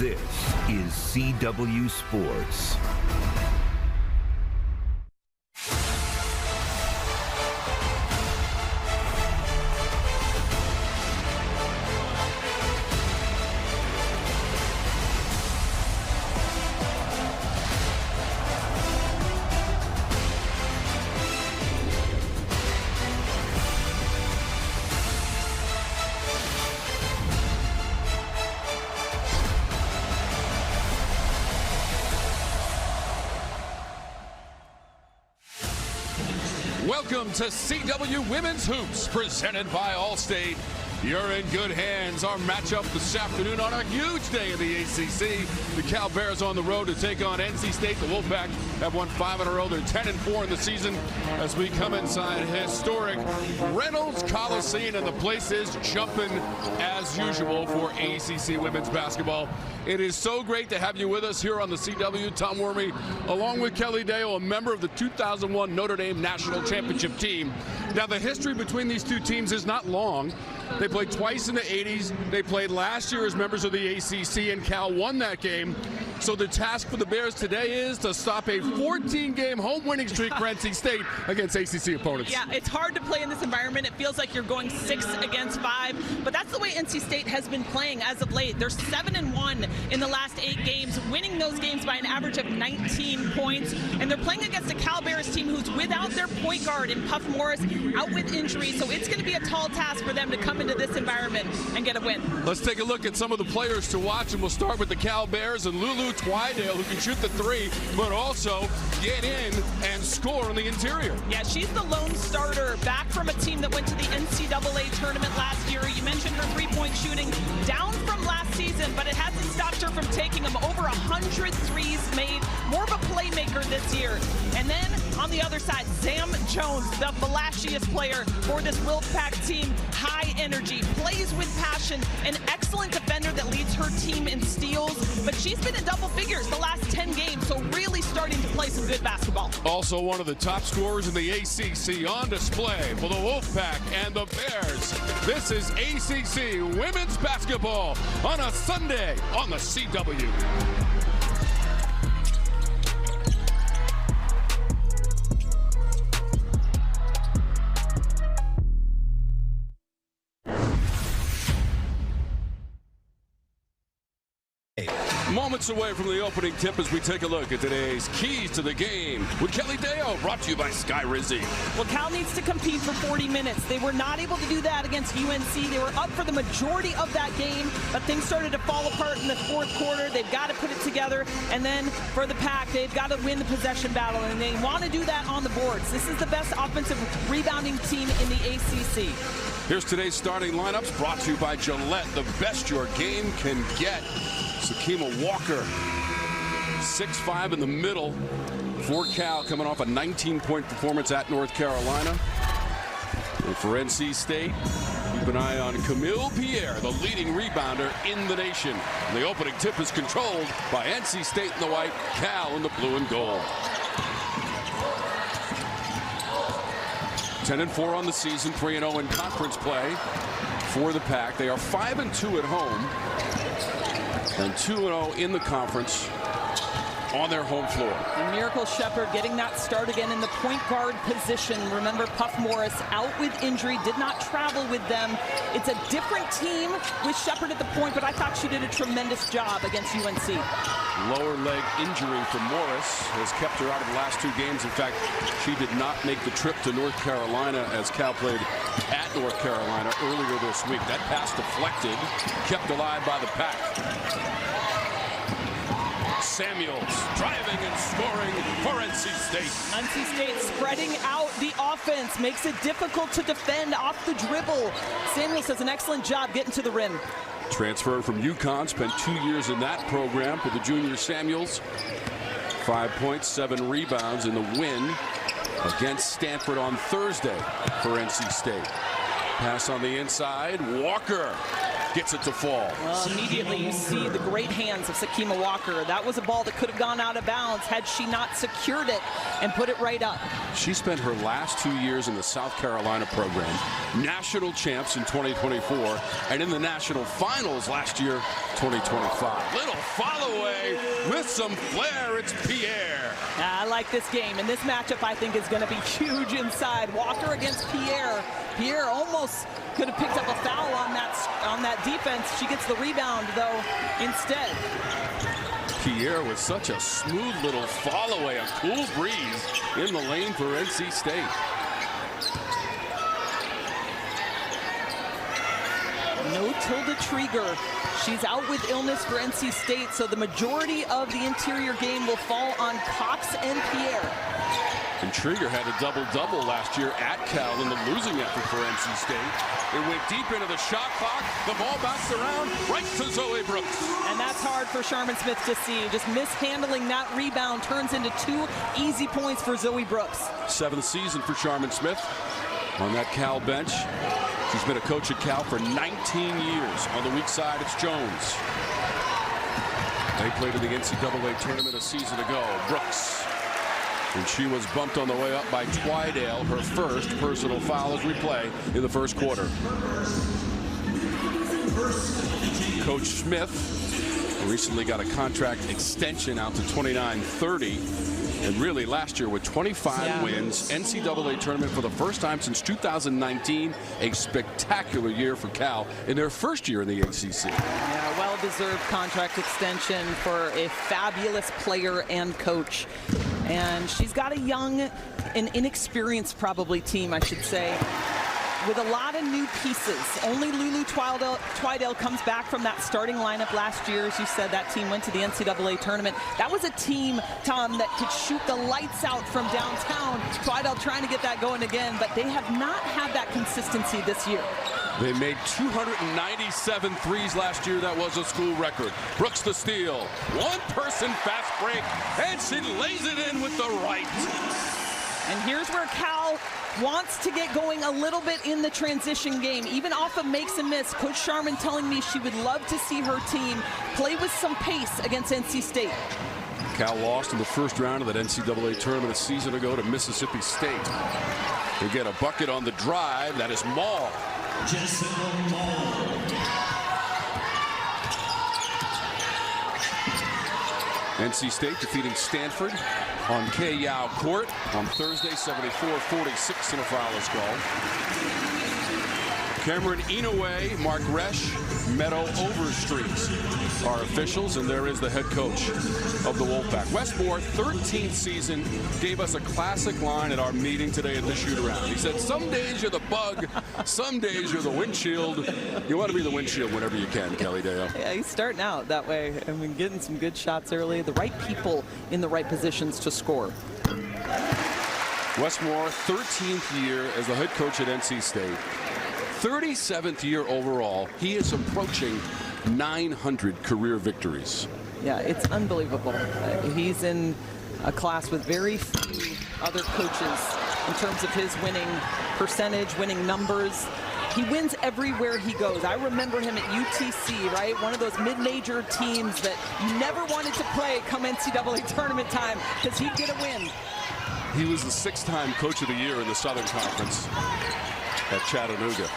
This is CW Sports. Welcome to CW Women's Hoops, presented by Allstate. You're in good hands. Our matchup this afternoon on a huge day in the ACC. The Cal Bears on the road to take on NC State. The Wolfpack have won 5 in a row. They're 10-4 in the season as we come inside historic Reynolds Coliseum, and the place is jumping as usual for ACC women's basketball. It is so great to have you with us here on the CW. Tom Wormy, along with Kelly Dale, a member of the 2001 Notre Dame National Championship team. Now, the history between these two teams is not long. They played twice in the 80s. They played last year as members of the ACC, and Cal won that game. So the task for the Bears today is to stop a 14-game home winning streak for NC State against ACC opponents. Yeah, it's hard to play in this environment. It feels like you're going 6 against 5, but that's the way NC State has been playing as of late. They're 7-1 in the last 8 games, winning those games by an average of 19 points, and they're playing against a Cal Bears team who's without their point guard in Puff Morris, out with injury, so it's going to be a tall task for them to come into this environment and get a win. Let's take a look at some of the players to watch, and we'll start with the Cal Bears and Lulu Twydale, who can shoot the 3, but also get in and score in the interior. Yeah, she's the lone starter, back from a team that went to the NCAA tournament last year. You mentioned her three-point shooting, down from last season, but it hasn't stopped her from taking them. Over 100 threes made, more of a playmaker this year. And then on the other side, Sam Jones, the flashiest player for this Wolfpack team. High energy, plays with passion, an excellent defender that leads her team in steals, but she's been in double figures the last 10 games, so really starting to play some good basketball. Also one of the top scorers in the ACC, on display for the Wolfpack and the Bears. This is ACC women's basketball on a Sunday on the CW. Moments away from the opening tip as we take a look at today's keys to the game with Kelly Dale, brought to you by Sky Rizzi. Well, Cal needs to compete for 40 minutes. They were not able to do that against UNC. They were up for the majority of that game, but things started to fall apart in the fourth quarter. They've got to put it together, and then for the Pack, they've got to win the possession battle, and they want to do that on the boards. This is the best offensive rebounding team in the ACC. Here's today's starting lineups, brought to you by Gillette, the best your game can get. Sakima Walker, 6'5" in the middle for Cal, coming off a 19-point performance at North Carolina. And for NC State, keep an eye on Camille Pierre, the leading rebounder in the nation. And the opening tip is controlled by NC State in the white, Cal in the blue and gold. 10-4 on the season, 3-0 in conference play for the Pack. They are 5-2 at home and 2-0 in the conference on their home floor. And Miracle Shepherd getting that start again in the point guard position. Remember, Puff Morris out with injury, did not travel with them. It's a different team with Shepherd at the point, but I thought she did a tremendous job against UNC. Lower leg injury for Morris has kept her out of the last 2 games. In fact, she did not make the trip to North Carolina as Cal played at North Carolina earlier this week. That pass deflected, kept alive by the Pack. Samuels driving and scoring for NC State. NC State spreading out the offense, makes it difficult to defend off the dribble. Samuels does an excellent job getting to the rim. Transferred from UConn, spent 2 years in that program for the junior Samuels. 5 points, 7 rebounds in the win against Stanford on Thursday for NC State. Pass on the inside, Walker gets it to fall. Well, immediately you see the great hands of Sakima Walker. That was a ball that could have gone out of bounds had she not secured it and put it right up. She spent her last 2 years in the South Carolina program, national champs in 2024, and in the national finals last year, 2025. Little follow away with some flair. It's Pierre. I like this game, and this matchup I think is going to be huge inside. Walker against Pierre. Pierre almost could have picked up a foul on that defense. She gets the rebound though instead. Pierre with such a smooth little fall away, a cool breeze in the lane for NC State. No Tilda Trieger. She's out with illness for NC State, so the majority of the interior game will fall on Cox and Pierre. And Trieger had a double-double last year at Cal in the losing effort for NC State. It went deep into the shot clock. The ball bounced around right to Zoe Brooks. And that's hard for Sharman Smith to see. Just mishandling that rebound turns into 2 easy points for Zoe Brooks. 7th season for Sharman Smith on that Cal bench. She's been a coach at Cal for 19 years. On the weak side, it's Jones. They played in the NCAA tournament a season ago. Brooks. And she was bumped on the way up by Twydale, her first personal foul as we play in the first quarter. Coach Smith recently got a contract extension out to 29-30. And really last year with 25 wins, NCAA tournament for the first time since 2019, a spectacular year for Cal in their first year in the ACC. Yeah, well-deserved contract extension for a fabulous player and coach. And she's got a young and inexperienced probably team, I should say, with a lot of new pieces. Only Lulu Twydale comes back from that starting lineup last year. As you said, that team went to the NCAA tournament. That was a team, Tom, that could shoot the lights out from downtown. Twydale trying to get that going again, but they have not had that consistency this year. They made 297 threes last year. That was a school record. Brooks the steal. One-person fast break, and she lays it in with the right. And here's where Cal wants to get going a little bit in the transition game, even off of makes and miss. Coach Sharman telling me she would love to see her team play with some pace against NC State. Cal lost in the first round of that NCAA tournament a season ago to Mississippi State. They get a bucket on the drive. That is Maul. NC State defeating Stanford on K-Yao Court on Thursday, 74-46 in a foul is called. Cameron Inouye, Mark Resch, Meadow Overstreet are officials, and there is the head coach of the Wolfpack. Westmore, 13th season, gave us a classic line at our meeting today at the shoot-around. He said, some days you're the bug, some days you're the windshield. You want to be the windshield whenever you can, Kelly Dale. Yeah, he's starting out that way. I mean, getting some good shots early, the right people in the right positions to score. Westmore, 13th year as the head coach at NC State. 37th year overall. He is approaching 900 career victories. Yeah, it's unbelievable. He's in a class with very few other coaches in terms of his winning percentage, winning numbers. He wins everywhere he goes. I remember him at UTC, right? One of those mid-major teams that you never wanted to play come NCAA tournament time because he'd get a win. He was the 6th-time Coach of the Year in the Southern Conference at Chattanooga.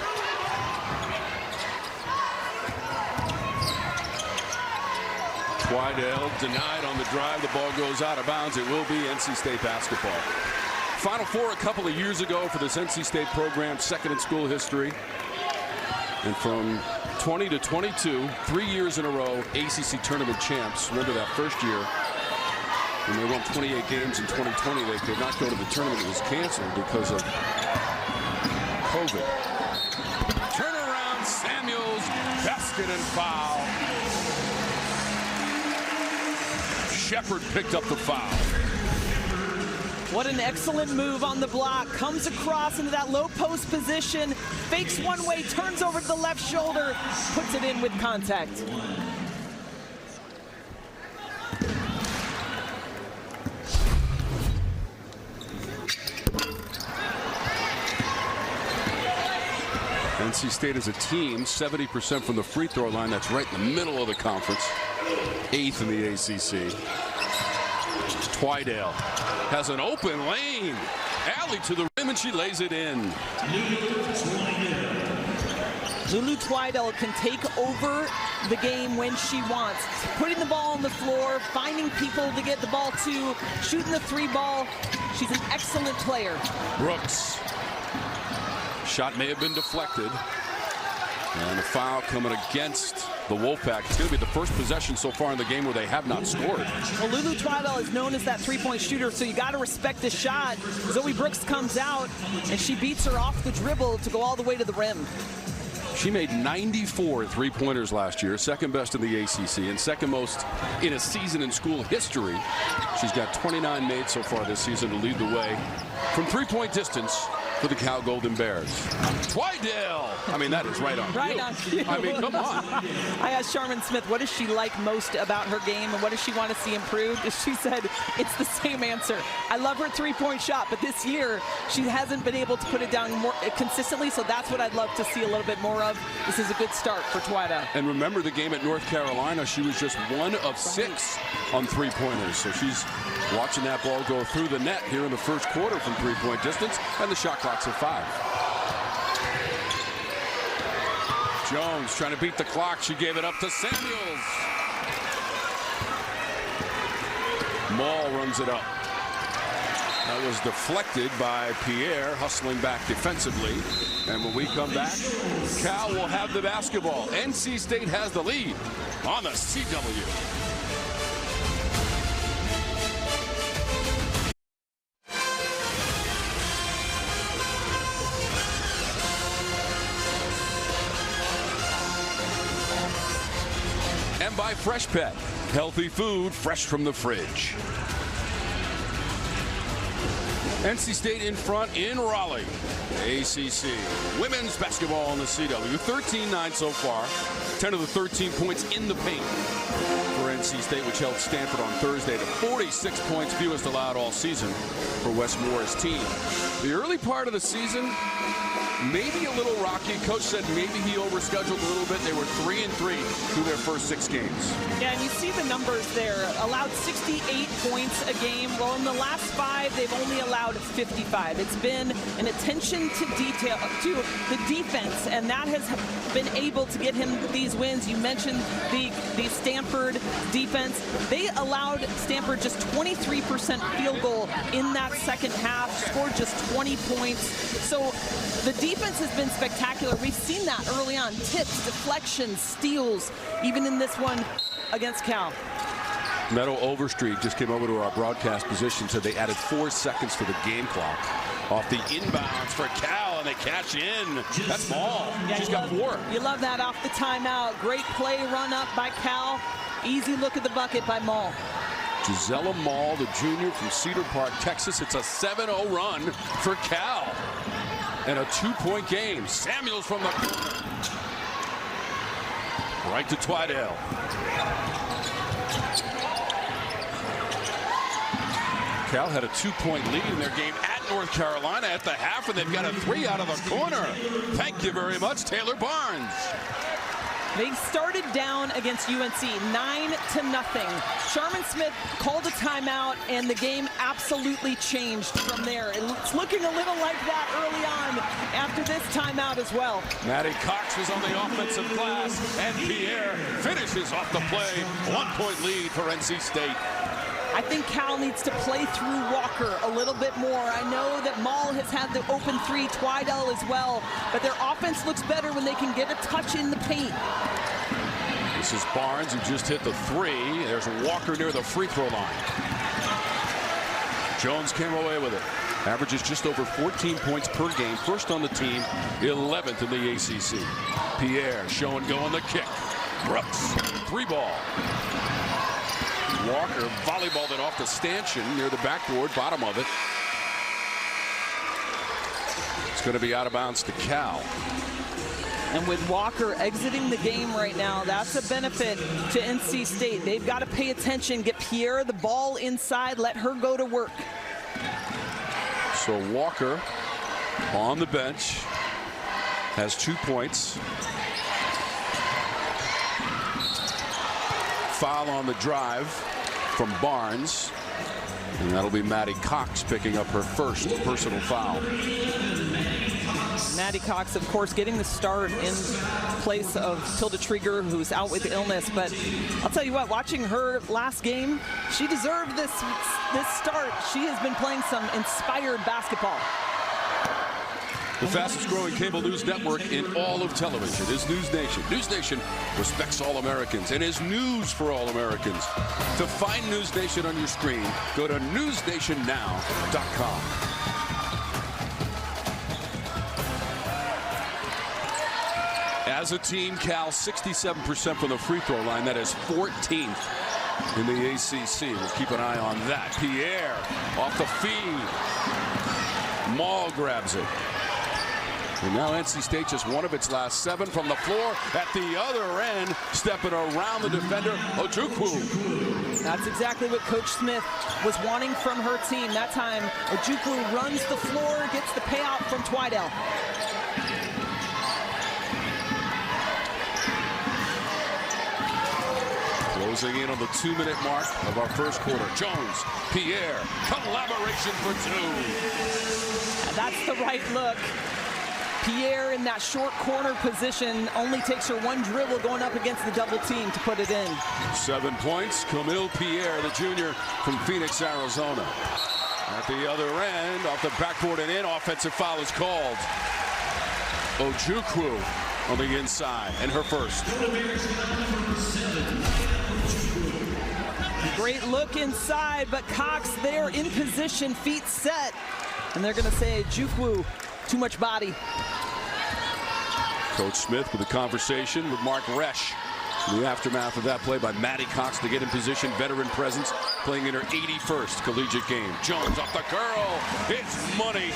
Twydale denied on the drive. The ball goes out of bounds. It will be NC State basketball. Final Four a couple of years ago for this NC State program, second in school history. And from 20 to 22, 3 years in a row, ACC tournament champs. Remember that first year when they won 28 games in 2020, they could not go to the tournament. It was canceled because of COVID. Turnaround, Samuels, basket and foul. Shepard picked up the foul. What an excellent move on the block. Comes across into that low post position, fakes one way, turns over to the left shoulder, puts it in with contact. NC State as a team, 70% from the free throw line. That's right in the middle of the conference. 8th in the ACC. Twydale has an open lane. Alley to the rim, and she lays it in. Lulu Twidell can take over the game when she wants. Putting the ball on the floor, finding people to get the ball to, shooting the three ball. She's an excellent player. Brooks. Shot may have been deflected. And a foul coming against the Wolfpack. It's going to be the first possession so far in the game where they have not scored. Well, Lulu Twidell is known as that three-point shooter, so you got to respect the shot. Zoe Brooks comes out, and she beats her off the dribble to go all the way to the rim. She made 94 three-pointers last year, second best in the ACC, and second most in a season in school history. She's got 29 made so far this season to lead the way from three-point distance for the Cal Golden Bears. Twidell! I mean, that is right on cue. I mean, come on. I asked Sharman Smith, what does she like most about her game and what does she want to see improved? She said, it's the same answer. I love her three-point shot, but this year she hasn't been able to put it down more consistently, so that's what I'd love to see a little bit more of. This is a good start for Twidell. And remember the game at North Carolina, she was just 1 of 6 on three-pointers, so she's watching that ball go through the net here in the first quarter from three-point distance, and the shot clock's at 5. Jones trying to beat the clock. She gave it up to Samuels. Maul runs it up. That was deflected by Pierre, hustling back defensively. And when we come back, Cal will have the basketball. NC State has the lead on the CW. By Fresh Pet, healthy food fresh from the fridge. NC State in front in Raleigh. ACC women's basketball in the CW. 13-9 so far. 10 of the 13 points in the paint for NC State, which held Stanford on Thursday to 46 points, fewest allowed all season for Wes Moore's team. The early part of the season, maybe a little rocky. Coach said maybe he overscheduled a little bit. They were 3-3 through their first 6 games. Yeah, and you see the numbers there. Allowed 68 points a game. Well, in the last 5, they've only allowed 55. It's been an attention to detail to the defense, and that has been able to get him these wins. You mentioned the Stanford defense. They allowed Stanford just 23% field goal in that second half, scored just 20 points. So the defense has been spectacular. We've seen that early on. Tips, deflections, steals, even in this one against Cal. Meadow Overstreet just came over to our broadcast position, said they added 4 seconds to the game clock. Off the inbounds for Cal, and they cash in. That's Maul. Yeah, she's got 4. You love that off the timeout. Great play run up by Cal. Easy look at the bucket by Maul. Gisela Maul, the junior from Cedar Park, Texas. It's a 7-0 run for Cal. And a 2-point game. Samuels from the corner. Right to Twidell. Cal had a 2-point lead in their game at North Carolina at the half, and they've got a 3 out of the corner. Thank you very much, Taylor Barnes. They started down against UNC 9-0. Sharman Smith called a timeout, and the game absolutely changed from there. It's looking a little like that early on after this timeout as well. Maddie Cox was on the offensive glass, and Pierre finishes off the play. 1-point lead for NC State. I think Cal needs to play through Walker a little bit more. I know that Maul has had the open 3, Twidell as well, but their offense looks better when they can get a touch in the paint. This is Barnes, who just hit the 3. There's Walker near the free throw line. Jones came away with it. Averages just over 14 points per game. First on the team, 11th in the ACC. Pierre show and go on the kick. Brooks, 3-ball. Walker volleyballed it off to Stanchion near the backboard, bottom of it. It's going to be out of bounds to Cal. And with Walker exiting the game right now, that's a benefit to NC State. They've got to pay attention, get Pierre the ball inside, let her go to work. So Walker on the bench has 2 points. Foul on the drive from Barnes, and that'll be Maddie Cox picking up her first personal foul. Maddie Cox, of course, getting the start in place of Tilda Trieger, who's out with illness. But I'll tell you what, watching her last game, she deserved this start. She has been playing some inspired basketball. The fastest growing cable news network in all of television is News Nation. News Nation respects all Americans and is news for all Americans. To find News Nation on your screen, go to newsnationnow.com. As a team, Cal 67% from the free throw line. That is 14th in the ACC. We'll keep an eye on that. Pierre off the feed. Maul grabs it. And now NC State just one of its last 7 from the floor. At the other end, stepping around the defender, Ojukwu. That's exactly what Coach Smith was wanting from her team. That time, Ojukwu runs the floor, gets the payout from Twydale. Closing in on the 2-minute mark of our first quarter. Jones, Pierre, collaboration for 2. And that's the right look. Pierre in that short corner position only takes her one dribble going up against the double team to put it in. 7 points. Camille Pierre, the junior from Phoenix, Arizona. At the other end, off the backboard and in, offensive foul is called. Ojukwu on the inside, and her first. Great look inside, but Cox there in position, feet set. And they're going to say, Ojukwu, too much body. Coach Smith with a conversation with Mark Resch in the aftermath of that play by Maddie Cox to get in position. Veteran presence, playing in her 81st collegiate game. Jones off the curl. It's money.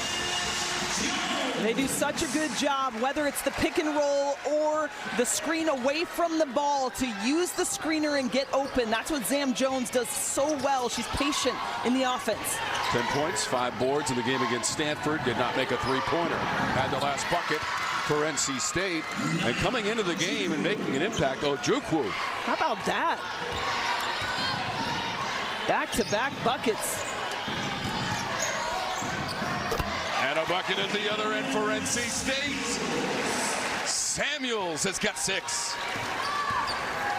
They do such a good job, whether it's the pick and roll or the screen away from the ball, to use the screener and get open. That's what Zam Jones does so well. She's patient in the offense. 10 points, 5 boards in the game against Stanford. Did not make a three-pointer. Had the last bucket for NC State. And coming into the game and making an impact, Ojukwu. How about that? Back-to-back buckets. And a bucket at the other end for NC State. Samuels has got 6.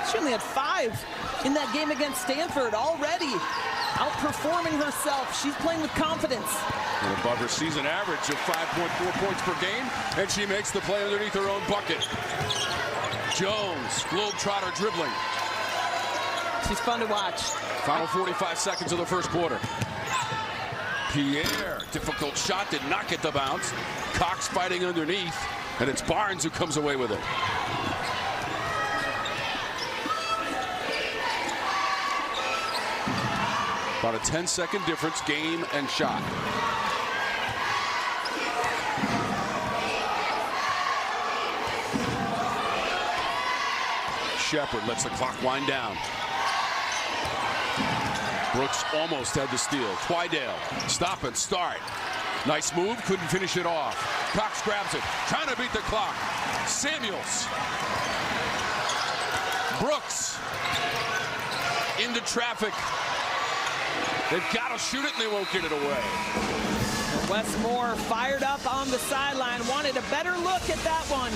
She only had 5 in that game against Stanford already. Outperforming herself. She's playing with confidence. And above her season average of 5.4 points per game, and she makes the play underneath her own bucket. Jones, globetrotter dribbling. She's fun to watch. Final 45 seconds of the first quarter. Pierre, difficult shot, did not get the bounce. Cox fighting underneath, and it's Barnes who comes away with it. About a 10-second difference, game and shot. Shepard lets the clock wind down. Brooks almost had the steal. Twydale, stop and start. Nice move, couldn't finish it off. Cox grabs it, trying to beat the clock. Samuels. Brooks. Into traffic. They've got to shoot it and they won't get it away. Wes Moore fired up on the sideline, wanted a better look at that one.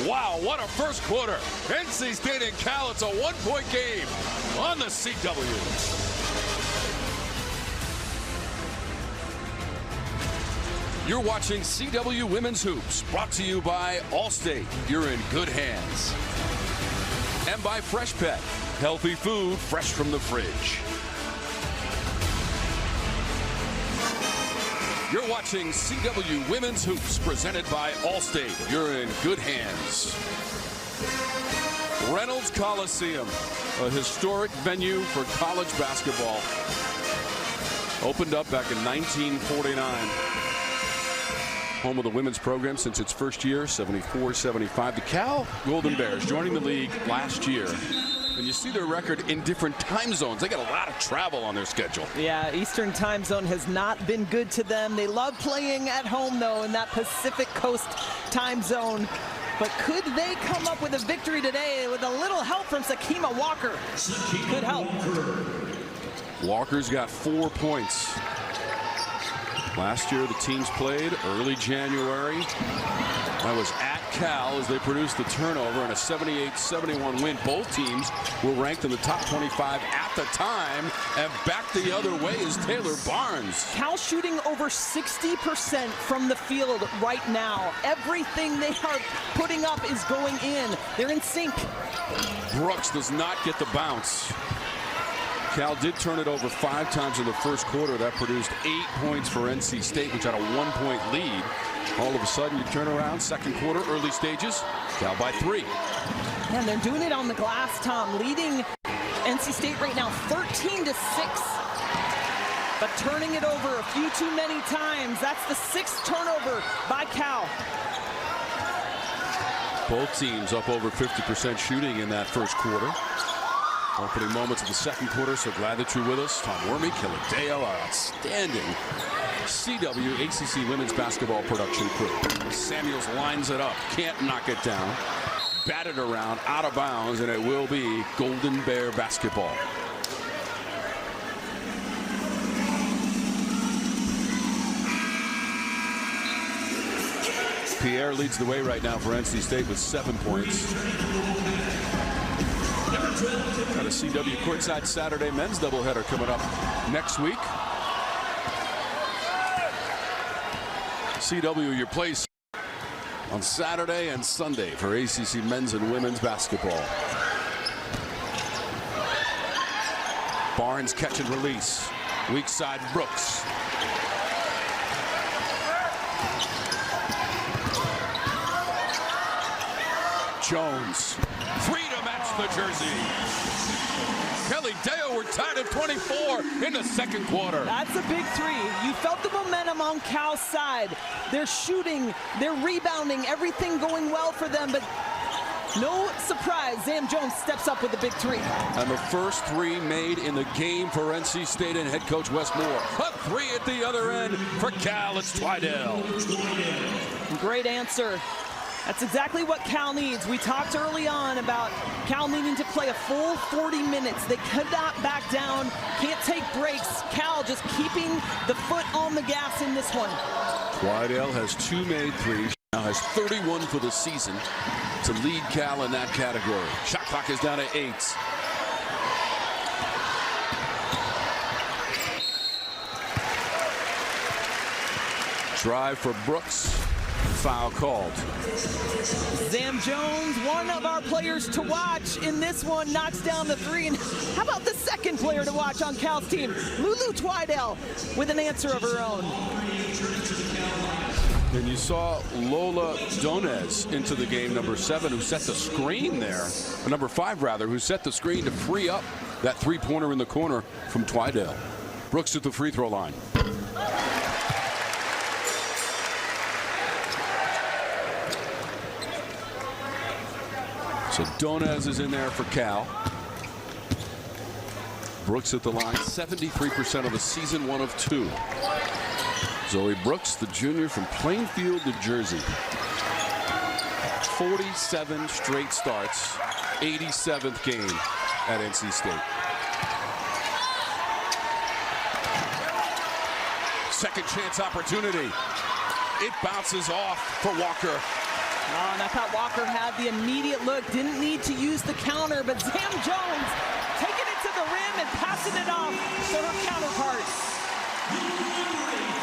Wow, what a first quarter. NC State and Cal, it's a 1-point game on the CW. You're watching CW Women's Hoops, brought to you by Allstate. You're in good hands. And by Fresh Pet, healthy food fresh from the fridge. You're watching CW Women's Hoops, presented by Allstate. You're in good hands. Reynolds Coliseum, a historic venue for college basketball. Opened up back in 1949. Home of the women's program since its first year, 74-75. The Cal Golden Bears joining the league last year. And you see their record in different time zones. They got a lot of travel on their schedule. Yeah, Eastern time zone has not been good to them. They love playing at home, though, in that Pacific Coast time zone. But could they come up with a victory today with a little help from Sakima Walker? Could help. Walker's got 4 points. Last year, the teams played early January. That was at Cal as they produced the turnover in a 78-71 win. Both teams were ranked in the top 25 at the time, and back the other way is Taylor Barnes. Cal shooting over 60% from the field right now. Everything they are putting up is going in. They're in sync. Brooks does not get the bounce. Cal did turn it over 5 times in the first quarter. That produced 8 points for NC State, which had a 1-point lead. All of a sudden, you turn around, second quarter, early stages, Cal by 3. And they're doing it on the glass, Tom, leading NC State right now 13-6. But turning it over a few too many times. That's the 6th turnover by Cal. Both teams up over 50% shooting in that first quarter. Opening moments of the second quarter, so glad that you're with us. Tom Wormy, Killadale, our outstanding CW ACC women's basketball production crew. Samuels lines it up, can't knock it down. Batted around, out of bounds, and it will be Golden Bear basketball. Pierre leads the way right now for NC State with 7 points. Got a CW courtside Saturday men's doubleheader coming up next week. CW, your place on Saturday and Sunday for ACC men's and women's basketball. Barnes catch and release. Weak side Brooks. Jones. Free to match the jersey. Kelly Dale, we're tied at 24 in the second quarter. That's a big 3. You felt the momentum on Cal's side. They're shooting, they're rebounding, everything going well for them, but no surprise, Zam Jones steps up with the big 3. And the first 3 made in the game for NC State and head coach Wes Moore. A 3 at the other end for Cal. It's Twydale. Great answer. That's exactly what Cal needs. We talked early on about Cal needing to play a full 40 minutes. They could not back down, can't take breaks. Cal just keeping the foot on the gas in this one. Twydale has 2 made 3s, now has 31 for the season to lead Cal in that category. Shot clock is down to 8. Drive for Brooks. Foul called. Zam Jones, one of our players to watch in this one, knocks down the 3. And how about the second player to watch on Cal's team? Lulu Twydale with an answer of her own. And you saw Lola Donez into the game, number 7, who set the screen there. Or number 5, rather, who set the screen to free up that 3-pointer in the corner from Twydale. Brooks at the free throw line. So Donez is in there for Cal. Brooks at the line, 73% of the season, 1 of 2. Zoe Brooks, the junior from Plainfield, New Jersey. 47 straight starts, 87th game at NC State. Second chance opportunity. It bounces off for Walker. Oh, and I thought Walker had the immediate look, didn't need to use the counter, but Zam Jones taking it to the rim and passing it off to her counterpart.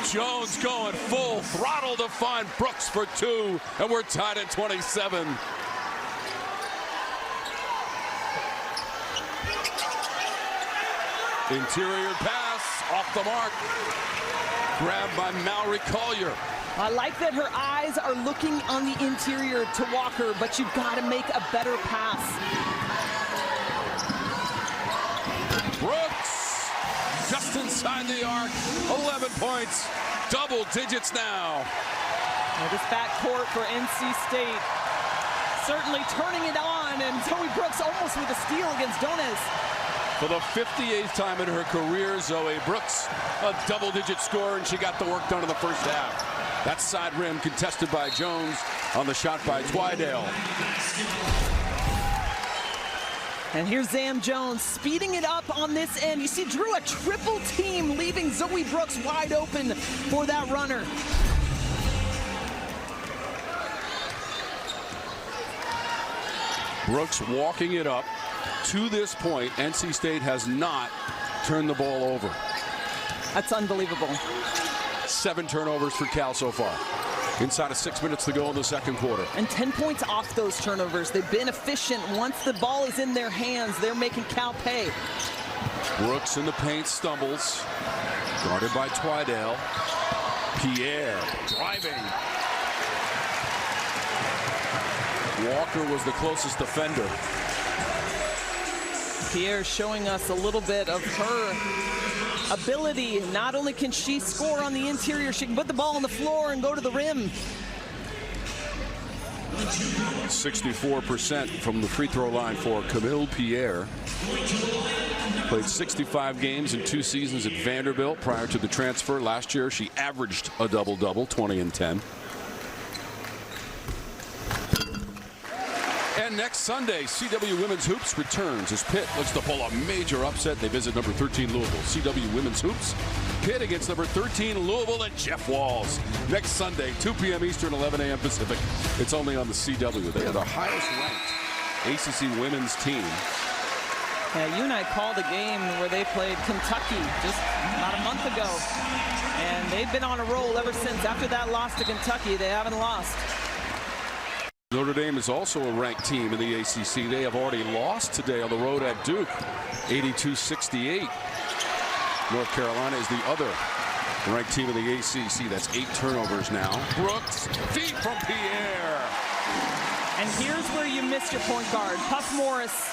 Jones going full throttle to find Brooks for 2, and we're tied at 27. Interior pass off the mark. Grabbed by Mallory Collier. I like that her eyes are looking on the interior to Walker, but you've got to make a better pass. Brooks just inside the arc, 11 points, double digits now. Well, this backcourt for NC State certainly turning it on, and Zoe Brooks almost with a steal against Donez. For the 58th time in her career, Zoe Brooks, a double-digit scorer, and she got the work done in the first half. That side rim contested by Jones on the shot by Twydale. And here's Zam Jones speeding it up on this end. You see Drew, a triple team, leaving Zoe Brooks wide open for that runner. Brooks walking it up. To this point, NC State has not turned the ball over. That's unbelievable. 7 turnovers for Cal so far. Inside of 6 minutes to go in the second quarter. And 10 points off those turnovers. They've been efficient. Once the ball is in their hands, they're making Cal pay. Brooks in the paint stumbles. Guarded by Twydale. Pierre driving. Walker was the closest defender. Pierre showing us a little bit of her ability. Not only can she score on the interior, she can put the ball on the floor and go to the rim. 64% from the free throw line for Camille Pierre. Played 65 games in 2 seasons at Vanderbilt prior to the transfer. Last year, she averaged a double-double, 20 and 10. And next Sunday, CW Women's Hoops returns as Pitt looks to pull a major upset. They visit number 13 Louisville. CW Women's Hoops, Pitt against number 13 Louisville at Jeff Walls. Next Sunday, 2 p.m. Eastern, 11 a.m. Pacific. It's only on the CW. They are the highest ranked ACC women's team. Yeah, you and I called a game where they played Kentucky just about a month ago. And they've been on a roll ever since. After that loss to Kentucky, they haven't lost. Notre Dame is also a ranked team in the ACC. They have already lost today on the road at Duke, 82-68. North Carolina is the other ranked team in the ACC. That's 8 turnovers now. Brooks, feed from Pierre. And here's where you missed your point guard. Puff Morris,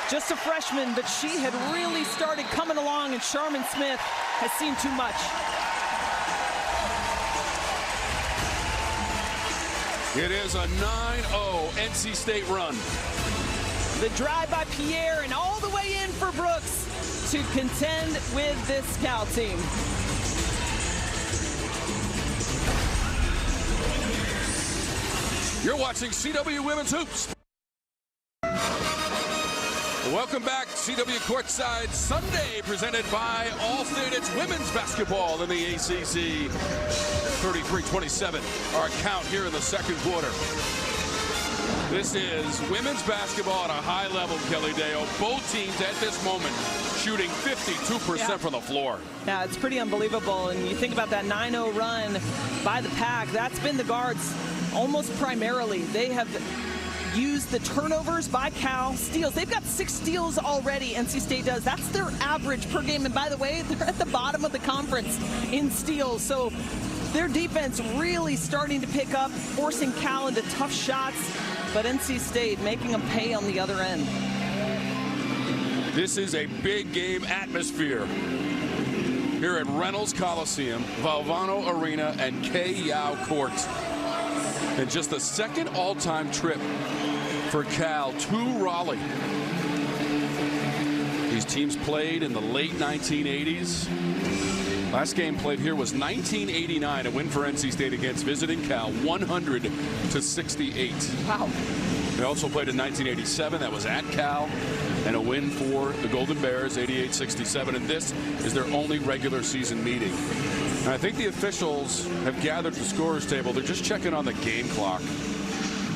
just a freshman, but she had really started coming along, and Sharman Smith has seen too much. It is a 9-0 NC State run. The drive by Pierre and all the way in for Brooks to contend with this Cal team. You're watching CW Women's Hoops. Welcome back, CW Courtside Sunday, presented by Allstate. It's women's basketball in the ACC. 33-27, our count here in the second quarter. This is women's basketball at a high level, Kelly Deo. Both teams at this moment shooting 52% from the floor. Yeah, it's pretty unbelievable. And you think about that 9-0 run by the Pack, that's been the guards almost primarily. They have used the turnovers by Cal, steals. They've got 6 steals already, NC State does. That's their average per game. And by the way, they're at the bottom of the conference in steals. So their defense really starting to pick up, forcing Cal into tough shots, but NC State making them pay on the other end. This is a big game atmosphere here at Reynolds Coliseum, Valvano Arena, and K-Yao Court. And just the second all-time trip for Cal to Raleigh. These teams played in the late 1980s. Last game played here was 1989, a win for NC State against visiting Cal, 100-68. Wow. They also played in 1987. That was at Cal, and a win for the Golden Bears, 88-67. And this is their only regular season meeting. And I think the officials have gathered the scorer's table. They're just checking on the game clock.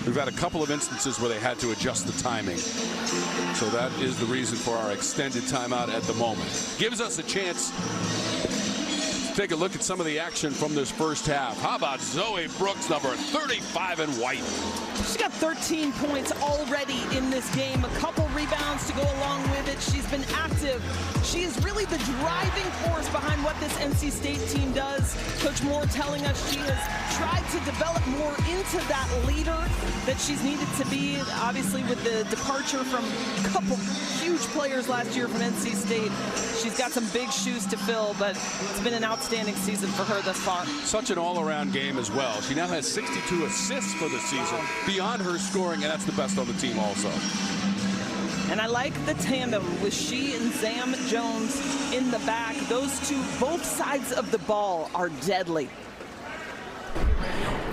We've had a couple of instances where they had to adjust the timing. So that is the reason for our extended timeout at the moment. Gives us a chance to take a look at some of the action from this first half. How about Zoe Brooks, number 35 in white? She's got 13 points already in this game, a couple rebounds to go along with it. She's been active. She is really the driving force behind what this NC State team does. Coach Moore telling us she has tried to develop more into that leader that she's needed to be. Obviously, with the departure from a couple huge players last year from NC State, she's got some big shoes to fill, but it's been an outstanding season for her thus far. Such an all-around game as well. She now has 62 assists for the season, beyond her scoring, and that's the best on the team also. And I like the tandem with she and Zam Jones in the back. Those two, both sides of the ball, are deadly.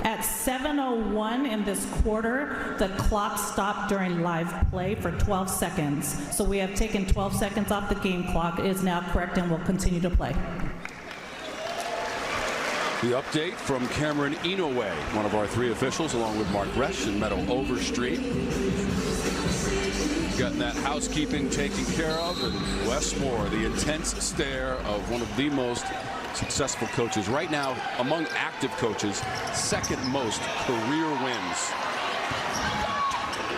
At At 7:01 in this quarter, the clock stopped during live play for 12 seconds. So we have taken 12 seconds off the game clock. It is now correct and will continue to play. The update from Cameron Inouye, one of our 3 officials, along with Mark Resch and Meadow Overstreet. Getting that housekeeping taken care of, and Wes Moore, the intense stare of one of the most successful coaches right now among active coaches, 2nd most career wins.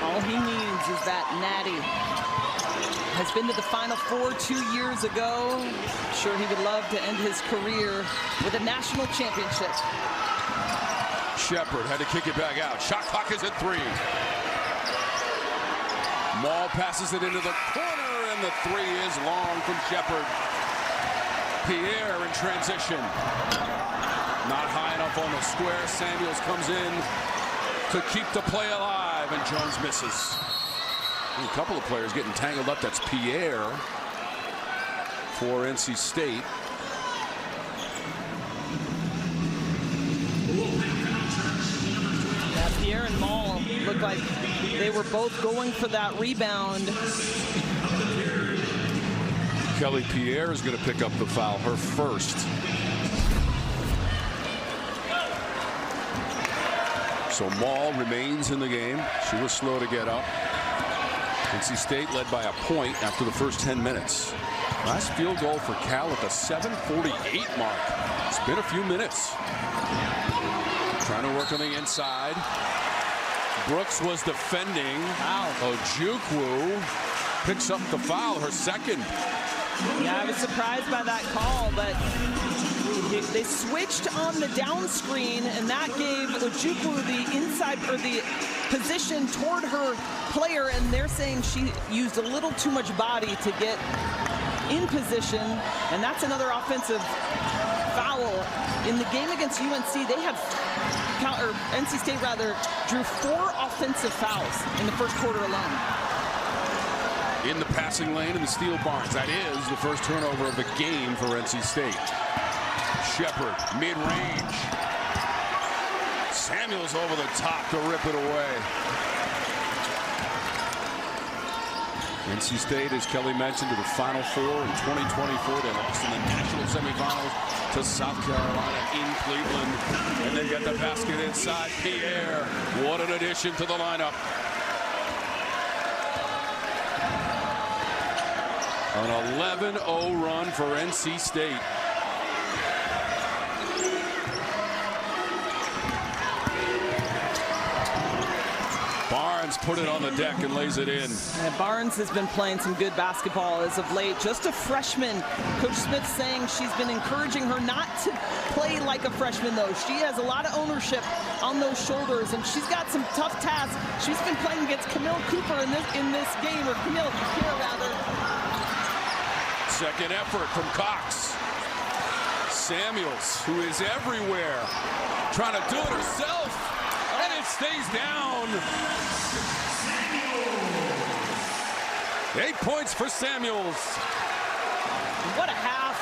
All he needs is that natty. Has been to the Final Four 2 years ago. Sure, he would love to end his career with a national championship. Shepard had to kick it back out. Shot clock is at 3. Maul passes it into the corner, and the 3 is long from Shepard. Pierre in transition. Not high enough on the square. Samuels comes in to keep the play alive, and Jones misses. A couple of players getting tangled up. That's Pierre for NC State. Yeah, Pierre and Maul look like they were both going for that rebound. Kelly Pierre is going to pick up the foul, her first. So Maul remains in the game. She was slow to get up. NC State led by a point after the first 10 minutes. Last field goal for Cal at the 7:48 mark. It's been a few minutes. Trying to work on the inside. Brooks was defending. Wow. Ojukwu picks up the foul, her 2nd. Yeah, I was surprised by that call, but they switched on the down screen, and that gave Ojukwu the inside, or the position toward her player, and they're saying she used a little too much body to get in position, and that's another offensive foul. In the game against UNC, they have, or NC State rather, drew 4 offensive fouls in the first quarter alone. In the passing lane in the Steel Barns. That is the first turnover of the game for NC State. Shepard, mid-range. Samuels over the top to rip it away. NC State, as Kelly mentioned, to the Final Four in 2024. They lost in the national semifinals to South Carolina in Cleveland. And they get the basket inside. Pierre, what an addition to the lineup. An 11-0 run for NC State. Barnes put it on the deck and lays it in. And Barnes has been playing some good basketball as of late. Just a freshman. Coach Smith saying she's been encouraging her not to play like a freshman, though. She has a lot of ownership on those shoulders, and she's got some tough tasks. She's been playing against Camille Cooper in this game, or Camille Cooper, rather. Second effort from Cox. Samuels, who is everywhere, trying to do it herself, and it stays down. 8 points for Samuels. What a half.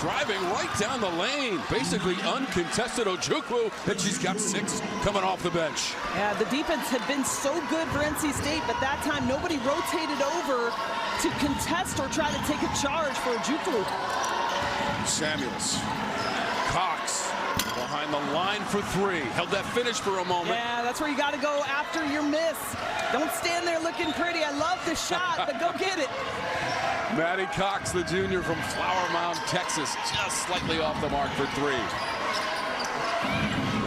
Driving right down the lane, basically uncontested Ojukwu, and she's got 6 coming off the bench. Yeah, the defense had been so good for NC State, but that time nobody rotated over to contest or try to take a charge for Ojukwu. Samuels, Cox behind the line for 3. Held that finish for a moment. Yeah, that's where you got to go after your miss. Don't stand there looking pretty. I love the shot, but go get it. Maddie Cox, the junior from Flower Mound, Texas, just slightly off the mark for 3.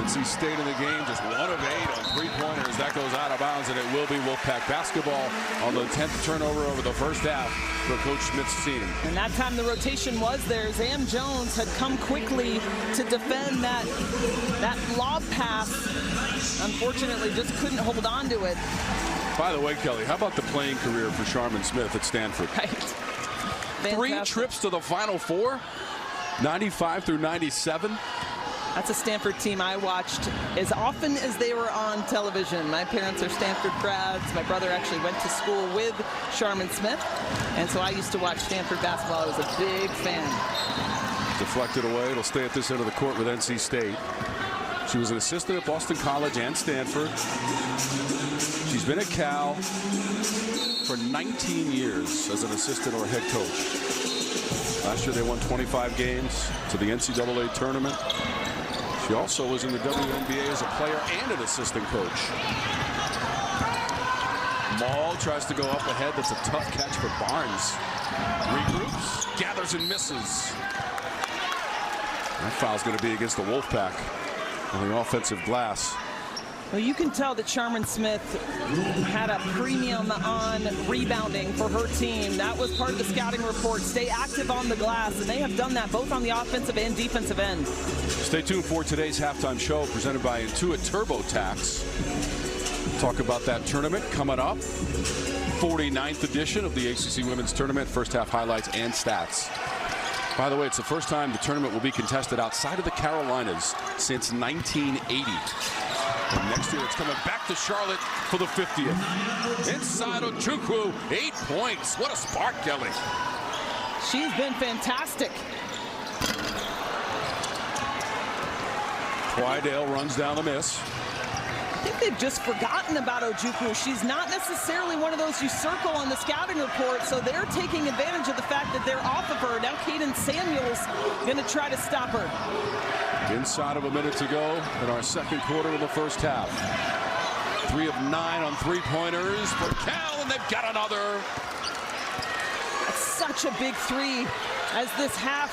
NC State in the game, just 1 of 8 on 3-pointers. That goes out of bounds, and it will be Wolfpack basketball on the 10th turnover over the first half for Coach Smith's team. And that time the rotation was there. Zam Jones had come quickly to defend that lob pass. Unfortunately, just couldn't hold on to it. By the way, Kelly, how about the playing career for Sharman Smith at Stanford? Right. 3 trips to the Final Four, 95 through 97. That's a Stanford team I watched as often as they were on television. My parents are Stanford grads. My brother actually went to school with Sharman Smith, and so I used to watch Stanford basketball. I was a big fan. Deflected away. It'll stay at this end of the court with NC State. She was an assistant at Boston College and Stanford. She's been at Cal for 19 years as an assistant or head coach. Last year they won 25 games to the NCAA tournament. She also was in the WNBA as a player and an assistant coach. Maul tries to go up ahead. That's a tough catch for Barnes. Regroups, gathers and misses. That foul's going to be against the Wolfpack on the offensive glass. Well, you can tell that Sharman Smith had a premium on rebounding for her team. That was part of the scouting report. Stay active on the glass, and they have done that both on the offensive and defensive end. Stay tuned for today's halftime show presented by Intuit TurboTax. Talk about that tournament coming up. 49th edition of the ACC Women's Tournament. First half highlights and stats. By the way, it's the first time the tournament will be contested outside of the Carolinas since 1980. And next year, it's coming back to Charlotte for the 50th. Inside Ojukwu, 8 points. What a spark, Kelly. She's been fantastic. Twydale runs down the miss. I think they've just forgotten about Ojukwu. She's not necessarily one of those you circle on the scouting report, so they're taking advantage of the fact that they're off of her. Now Caden Samuels going to try to stop her. Inside of a minute to go in our second quarter of the first half. 3 of 9 on three-pointers for Cal, and they've got another. That's such a big three as this half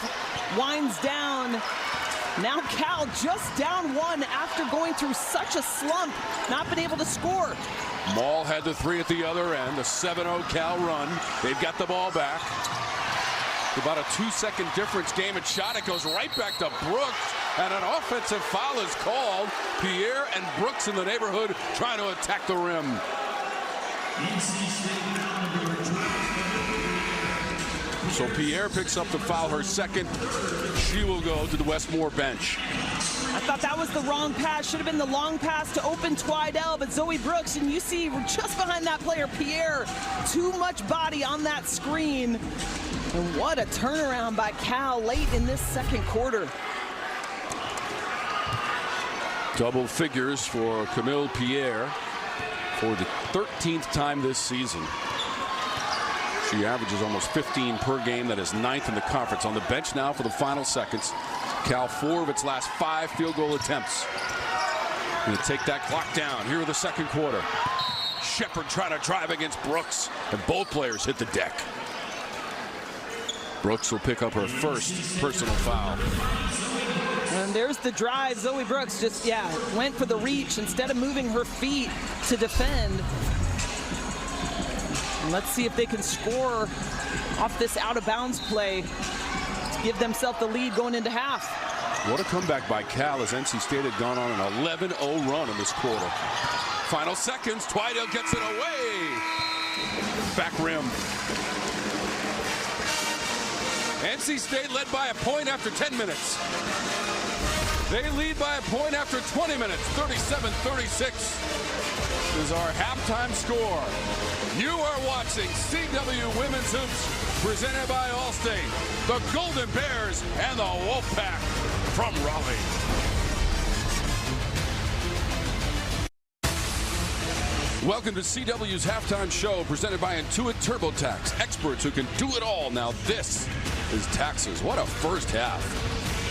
winds down. Now Cal just down one after going through such a slump, not been able to score. Maul had the three at the other end, the 7-0 Cal run. They've got the ball back. About a 2-second difference game and shot. It goes right back to Brooks, and an offensive foul is called. Pierre and Brooks in the neighborhood trying to attack the rim. So Pierre picks up the foul, her second. She will go to the Westmore bench. I thought that was the wrong pass. Should have been the long pass to open Twydale, but Zoe Brooks, and you see just behind that player, Pierre, too much body on that screen. And what a turnaround by Cal late in this second quarter. Double figures for Camille Pierre for the 13th time this season. She averages almost 15 per game. That is 9th in the conference. On the bench now for the final seconds. Cal 4 of its last 5 field goal attempts. Going to take that clock down here in the second quarter. Shepard trying to drive against Brooks, and both players hit the deck. Brooks will pick up her first personal foul. And there's the drive. Zoe Brooks just, went for the reach instead of moving her feet to defend. And let's see if they can score off this out-of-bounds play to give themselves the lead going into half. What a comeback by Cal as NC State had gone on an 11-0 run in this quarter. Final seconds, Twydale gets it away. Back rim. NC State led by a point after 10 minutes. They lead by a point after 20 minutes, 37-36 is our halftime score. You are watching CW Women's Hoops presented by Allstate, the Golden Bears, and the Wolfpack from Raleigh. Welcome to CW's halftime show presented by Intuit TurboTax. Experts who can do it all. Now this is taxes. What a first half.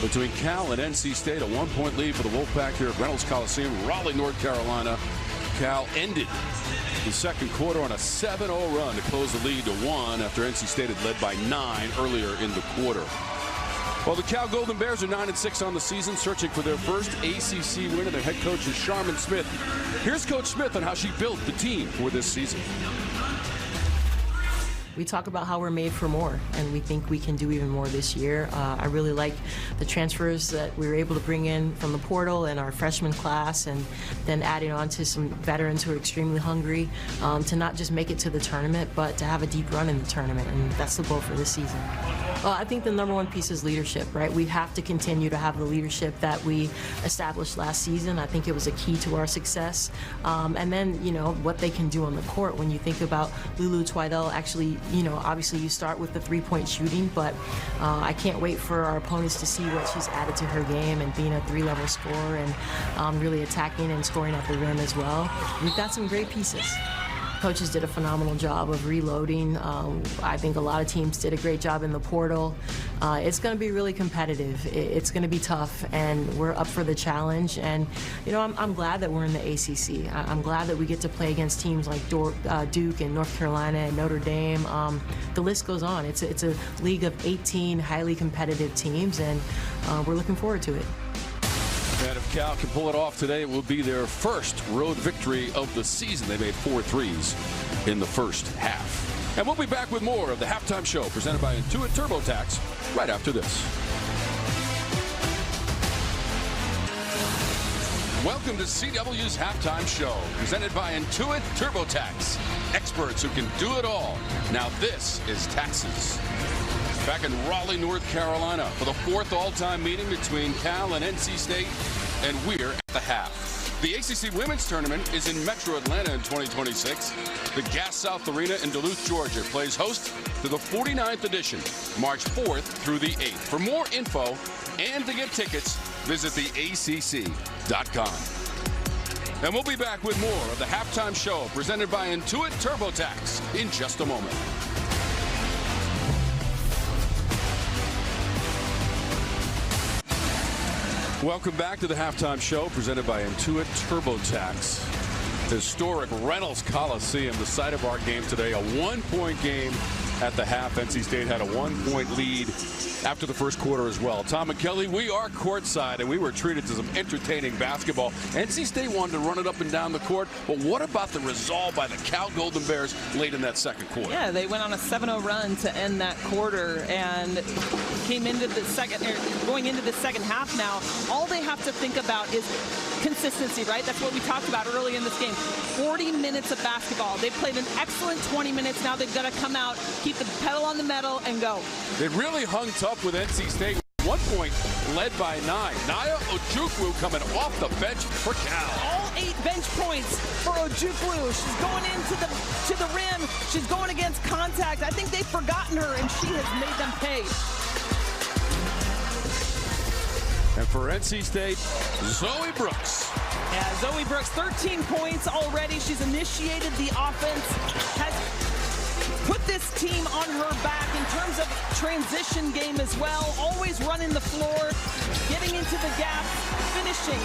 Between Cal and NC State, a 1-point lead for the Wolfpack here at Reynolds Coliseum, Raleigh, North Carolina. Cal ended the second quarter on a 7-0 run to close the lead to 1 after NC State had led by 9 earlier in the quarter. Well, the Cal Golden Bears are 9-6 on the season, searching for their first ACC win, and their head coach is Sharman Smith. Here's Coach Smith on how she built the team for this season. We talk about how we're made for more, and we think we can do even more this year. I really like the transfers that we were able to bring in from the portal and our freshman class, and then adding on to some veterans who are extremely hungry to not just make it to the tournament, but to have a deep run in the tournament, and that's the goal for this season. Well, I think the number one piece is leadership, right? We have to continue to have the leadership that we established last season. I think it was a key to our success. And then, you know, what they can do on the court. When you think about Lulu Twidell, actually, you know, obviously you start with the three-point shooting, but I can't wait for our opponents to see what she's added to her game and being a three-level scorer and really attacking and scoring at the rim as well. We've got some great pieces. Coaches did a phenomenal job of reloading. I think a lot of teams did a great job in the portal. It's going to be really competitive. It's going to be tough, and we're up for the challenge. And, you know, I'm glad that we're in the ACC. I'm glad that we get to play against teams like Duke and North Carolina and Notre Dame. The list goes on. It's a league of 18 highly competitive teams, and we're looking forward to it. And if Cal can pull it off today, it will be their first road victory of the season. They made 4 threes in the first half. And we'll be back with more of the halftime show presented by Intuit TurboTax right after this. Welcome to CW's halftime show presented by Intuit TurboTax. Experts who can do it all. Now this is taxes. Back in Raleigh, North Carolina for the 4th all-time meeting between Cal and NC State, and we're at the half. The ACC Women's Tournament is in Metro Atlanta in 2026. The Gas South Arena in Duluth, Georgia plays host to the 49th edition, March 4th through the 8th. For more info and to get tickets, visit theacc.com. And we'll be back with more of the halftime show presented by Intuit TurboTax in just a moment. Welcome back to the halftime show presented by Intuit TurboTax. Historic Reynolds Coliseum, the site of our game today. A 1-point game at the half. NC State had a 1-point lead after the first quarter as well. Tom and Kelly, we are courtside, and we were treated to some entertaining basketball. NC State wanted to run it up and down the court, but what about the resolve by the Cal Golden Bears late in that second quarter? Yeah, they went on a 7-0 run to end that quarter and came into the going into the second half now. All they have to think about is consistency, right? That's what we talked about early in this game. 40 minutes of basketball. They've played an excellent 20 minutes. Now they've got to come out, keep the pedal on the metal, and go. They really hung tough with NC State. 1 point led by 9. Naya Ojukwu coming off the bench for Cal. All 8 bench points for Ojukwu. She's going to the rim. She's going against contact. I think they've forgotten her, and she has made them pay. And for NC State, Zoe Brooks. Yeah, Zoe Brooks, 13 points already. She's initiated the offense, has put this team on her back in terms of transition game as well. Always running the floor, getting into the gap, finishing.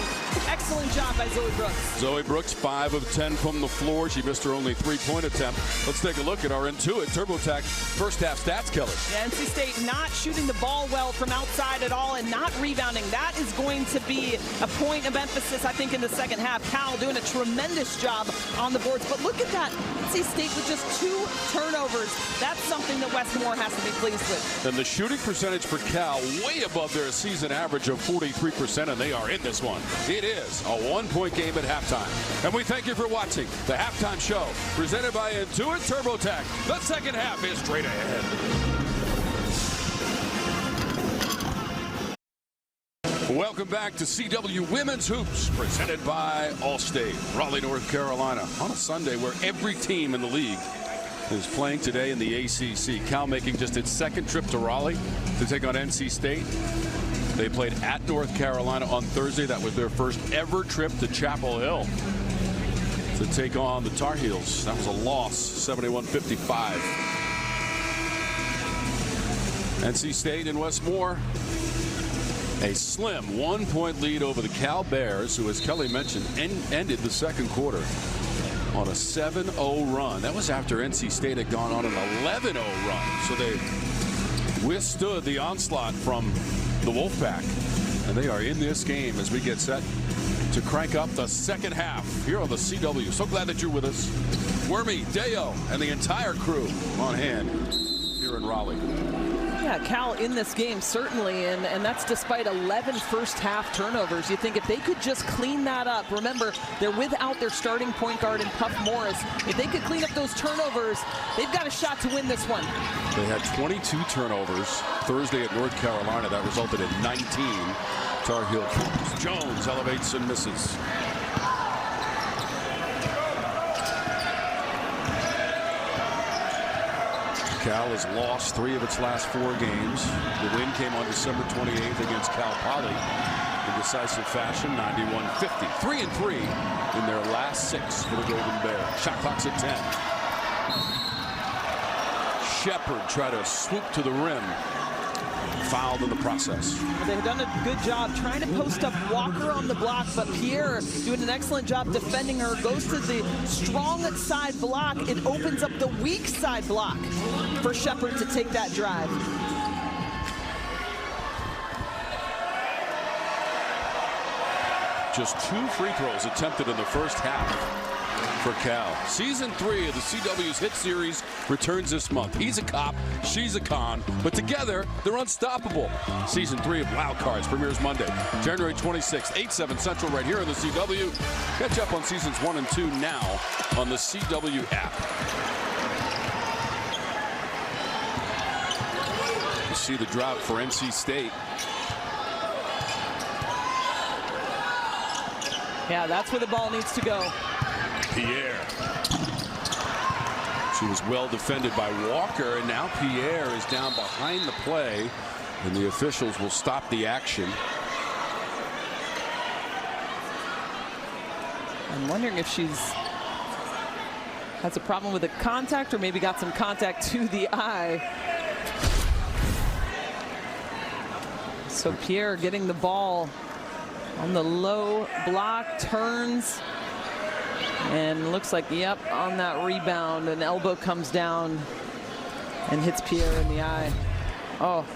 Excellent job by Zoe Brooks. Zoe Brooks, 5 of 10 from the floor. She missed her only 3-point attempt. Let's take a look at our Intuit TurboTax first half stats, Kelly. Yeah, NC State not shooting the ball well from outside at all and not rebounding. That is going to be a point of emphasis, I think, in the second half. Cal doing a tremendous job on the boards. But look at that. NC State with just 2 turnovers. That's something that Westmore has to be pleased with. And the shooting percentage for Cal way above their season average of 43%, and they are in this one. It is a 1-point game at halftime. And we thank you for watching the halftime show presented by Intuit TurboTax. The second half is straight ahead. Welcome back to CW Women's Hoops, presented by Allstate, Raleigh, North Carolina, on a Sunday where every team in the league is playing today in the ACC. Cal making just its second trip to Raleigh to take on NC State. They played at North Carolina on Thursday. That was their first ever trip to Chapel Hill to take on the Tar Heels. That was a loss, 71-55. NC State and Westmore, a slim 1-point lead over the Cal Bears, who, as Kelly mentioned, ended the second quarter on a 7-0 run. That was after NC State had gone on an 11-0 run. So they withstood the onslaught from the Wolfpack. And they are in this game as we get set to crank up the second half here on the CW. So glad that you're with us. Wormy, Deo, and the entire crew on hand here in Raleigh. Yeah, Cal in this game, certainly, and that's despite 11 first-half turnovers. You think if they could just clean that up, remember, they're without their starting point guard in Puff Morris. If they could clean up those turnovers, they've got a shot to win this one. They had 22 turnovers. Thursday at North Carolina. That resulted in 19 Tar Heel kills. Jones elevates and misses. Cal has lost 3 of its last 4 games. The win came on December 28th against Cal Poly in decisive fashion, 91-50. 3-3 in their last 6 for the Golden Bears. Shot clock's at 10. Shepard tried to swoop to the rim. Fouled in the process. They've done a good job trying to post up Walker on the block, but Pierre doing an excellent job defending her. Goes to the strong side block. It opens up the weak side block for Shepard to take that drive. Just 2 free throws attempted in the first half for Cal. Season 3 of the CW's hit series returns this month. He's a cop, she's a con, but together they're unstoppable. Season 3 of Wild Cards premieres Monday, January 26th, 8/7 Central, right here on the CW. Catch up on seasons 1 and 2 now on the CW app. You see the drought for NC State. Yeah, that's where the ball needs to go. Pierre. She was well defended by Walker, and now Pierre is down behind the play, and the officials will stop the action. I'm wondering if she's has a problem with the contact or maybe got some contact to the eye. So Pierre getting the ball on the low block, turns, and looks like, yep, on that rebound, an elbow comes down and hits Pierre in the eye. Oh.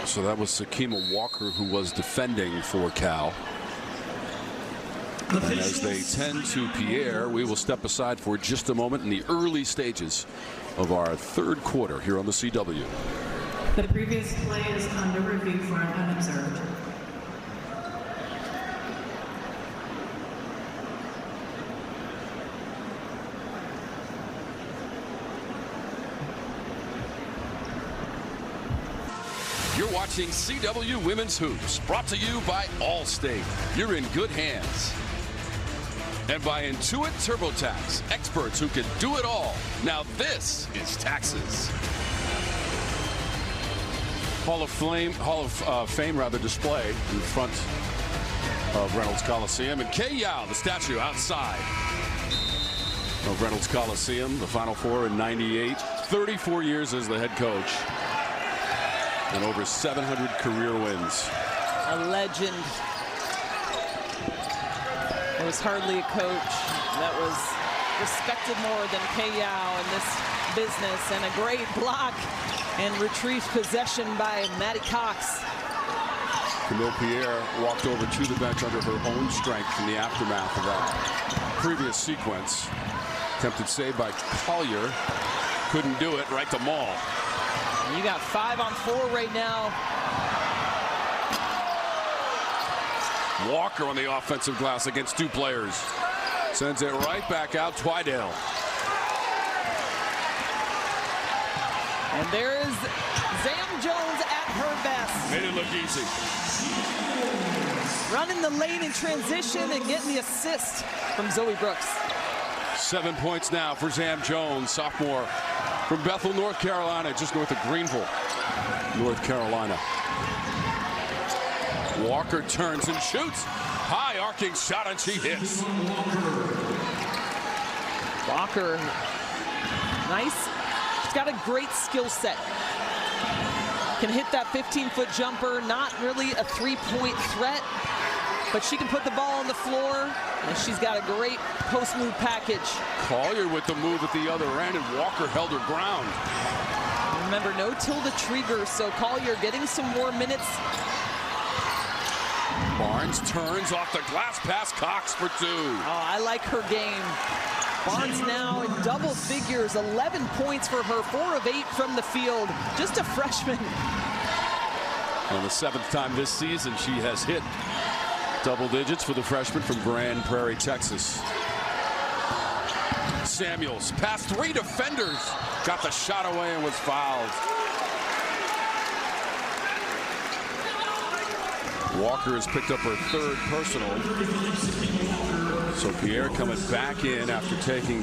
So that was Sakima Walker, who was defending for Cal. And as they tend to Pierre, we will step aside for just a moment in the early stages of our 3rd quarter here on the CW. The previous play is under review for an unobserved. You're watching CW Women's Hoops, brought to you by Allstate. You're in good hands. And by Intuit TurboTax, experts who can do it all. Now this is taxes. Hall of Fame display in front of Reynolds Coliseum. And Kay Yao, the statue outside of Reynolds Coliseum, the Final Four in '98. 34 years as the head coach. And over 700 career wins. A legend. There was hardly a coach that was respected more than Kay Yao in this business. And a great block and retrieved possession by Maddie Cox. Camille Pierre walked over to the bench under her own strength in the aftermath of that previous sequence. Attempted save by Collier. Couldn't do it. Right to Maul. You got 5 on 4 right now. Walker on the offensive glass against 2 players. Sends it right back out. Twydale. And there is Zam Jones at her best. Made it look easy. Running the lane in transition and getting the assist from Zoe Brooks. 7 points now for Zam Jones, sophomore from Bethel, North Carolina, just north of Greenville, North Carolina. Walker turns and shoots. High arcing shot, and she hits. Walker, nice. She's got a great skill set. Can hit that 15-foot jumper, not really a three-point threat, but she can put the ball on the floor, and she's got a great post-move package. Collier with the move at the other end, and Walker held her ground. Remember, no Tilda Trieger, so Collier getting some more minutes. Barnes turns off the glass pass, Cox for 2. Oh, I like her game. Barnes now in double figures, 11 points for her, 4 of 8 from the field. Just a freshman. And the 7th time this season she has hit double digits for the freshman from Grand Prairie, Texas. Samuels past 3 defenders. got the shot away and was fouled. Walker has picked up her 3rd personal. So Pierre coming back in after taking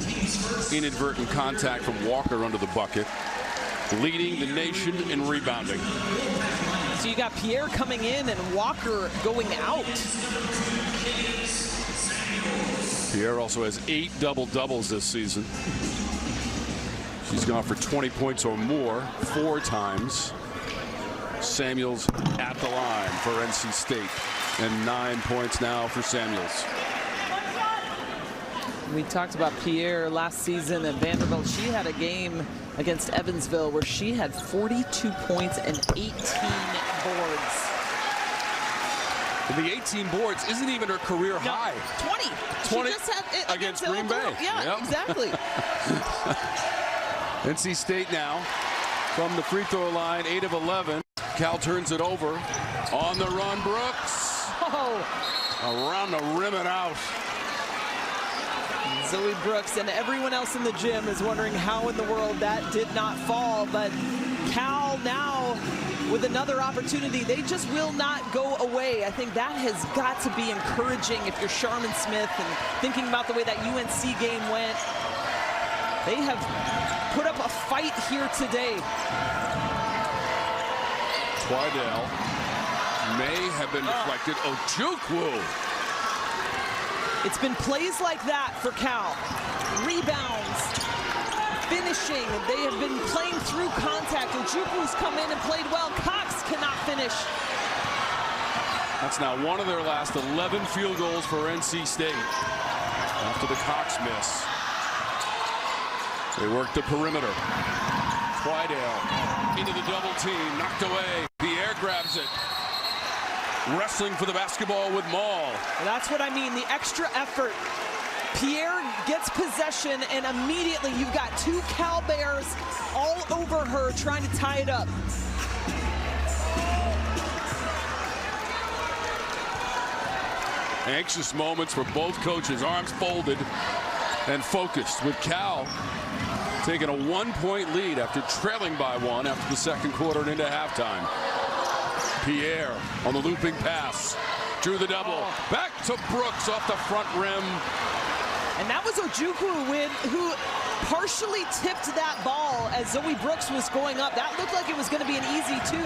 inadvertent contact from Walker under the bucket, leading the nation in rebounding. So you got Pierre coming in and Walker going out. Pierre also has 8 double-doubles this season. She's gone for 20 points or more 4 times. Samuels at the line for NC State, and 9 points now for Samuels. We talked about Pierre last season at Vanderbilt. She had a game against Evansville where she had 42 points and 18 boards. And the 18 boards isn't even her career high. 20. She just had it against Green Bay. Yeah, exactly. NC State now from the free throw line, 8 of 11. Cal turns it over. On the run, Brooks. Oh. Around the rim and out. Zoe Brooks and everyone else in the gym is wondering how in the world that did not fall. But Cal now with another opportunity. They just will not go away. I think that has got to be encouraging if you're Sharman Smith and thinking about the way that UNC game went. They have put up a fight here today. Twidell may have been deflected. Ojukwu. It's been plays like that for Cal. Rebounds, finishing. They have been playing through contact. Ojukwu's come in and played well. Cox cannot finish. That's now one of their last 11 field goals for NC State. After the Cox miss. They work the perimeter. Twidell into the double team, knocked away. Pierre grabs it. Wrestling for the basketball with Maul. That's what I mean, the extra effort. Pierre gets possession, and immediately you've got 2 Cal Bears all over her trying to tie it up. Anxious moments for both coaches, arms folded and focused, with Cal taking a 1-point lead after trailing by 1 after the second quarter and into halftime. Pierre on the looping pass, drew the double, back to Brooks off the front rim. And that was Ojukwu who partially tipped that ball as Zoe Brooks was going up. That looked like it was going to be an easy 2.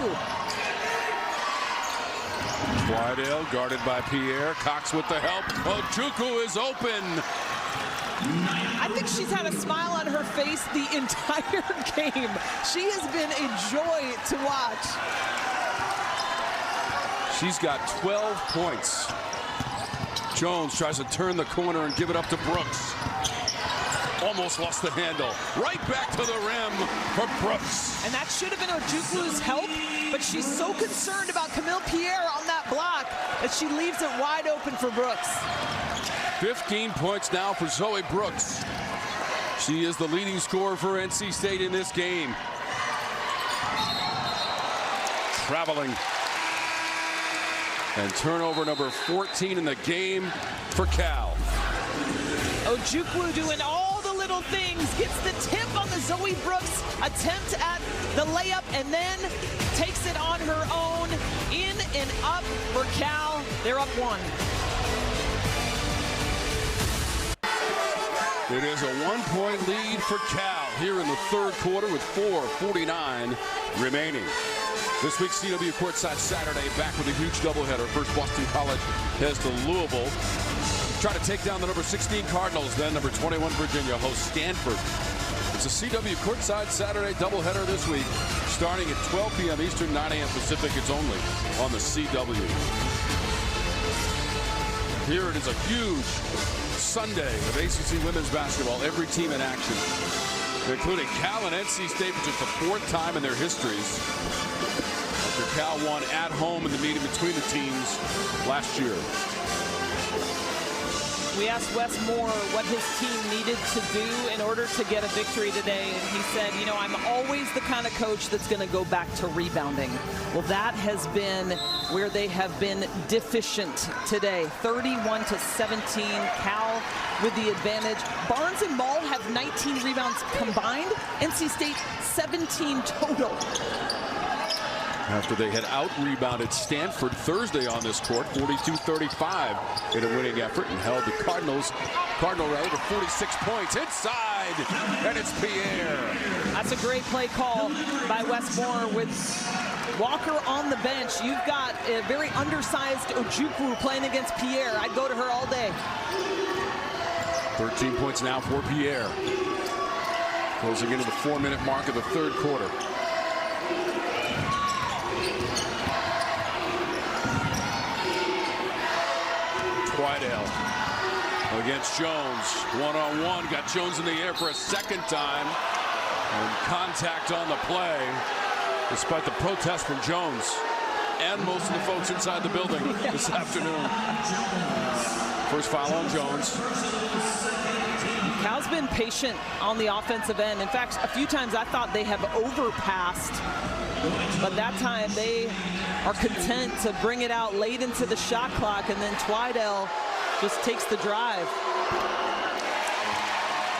Twidell guarded by Pierre. Cox with the help. Ojukwu is open. I think she's had a smile on her face the entire game. She has been a joy to watch. She's got 12 points. Jones tries to turn the corner and give it up to Brooks. Almost lost the handle. Right back to the rim for Brooks. And that should have been Ojukwu's help, but she's so concerned about Camille Pierre on that block that she leaves it wide open for Brooks. 15 points now for Zoe Brooks. She is the leading scorer for NC State in this game. Traveling. And turnover number 14 in the game for Cal. Ojukwu doing all the little things, gets the tip on the Zoe Brooks attempt at the layup, and then takes it on her own. In and up for Cal. They're up 1. It is a 1-point lead for Cal here in the third quarter with 4:49 remaining. This week's CW Courtside Saturday, back with a huge doubleheader. First, Boston College heads to Louisville. Try to take down the number 16 Cardinals. Then number 21 Virginia hosts Stanford. It's a CW Courtside Saturday doubleheader this week, starting at 12 p.m. Eastern, 9 a.m. Pacific. It's only on the CW. Here it is, a huge Sunday of ACC women's basketball. Every team in action, including Cal and NC State for just the 4th time in their histories. After Cal won at home in the meeting between the teams last year. We asked Wes Moore what his team needed to do in order to get a victory today, and he said, you know, I'm always the kind of coach that's going to go back to rebounding. Well, that has been where they have been deficient today. 31-17, Cal with the advantage. Barnes and Mall have 19 rebounds combined. NC State 17 total. After they had out-rebounded Stanford Thursday on this court, 42-35 in a winning effort, and held the Cardinal to 46 points inside, and it's Pierre. That's a great play call by Wes Moore with Walker on the bench. You've got a very undersized Ojukwu playing against Pierre. I'd go to her all day. 13 points now for Pierre. Closing into the 4-minute mark of the third quarter. Twidell against Jones. One-on-one. Got Jones in the air for a second time. And contact on the play, despite the protest from Jones and most of the folks inside the building this afternoon. First foul on Jones. Cal's been patient on the offensive end. In fact, a few times I thought they have overpassed, but that time they are content to bring it out late into the shot clock, and then Twidell just takes the drive.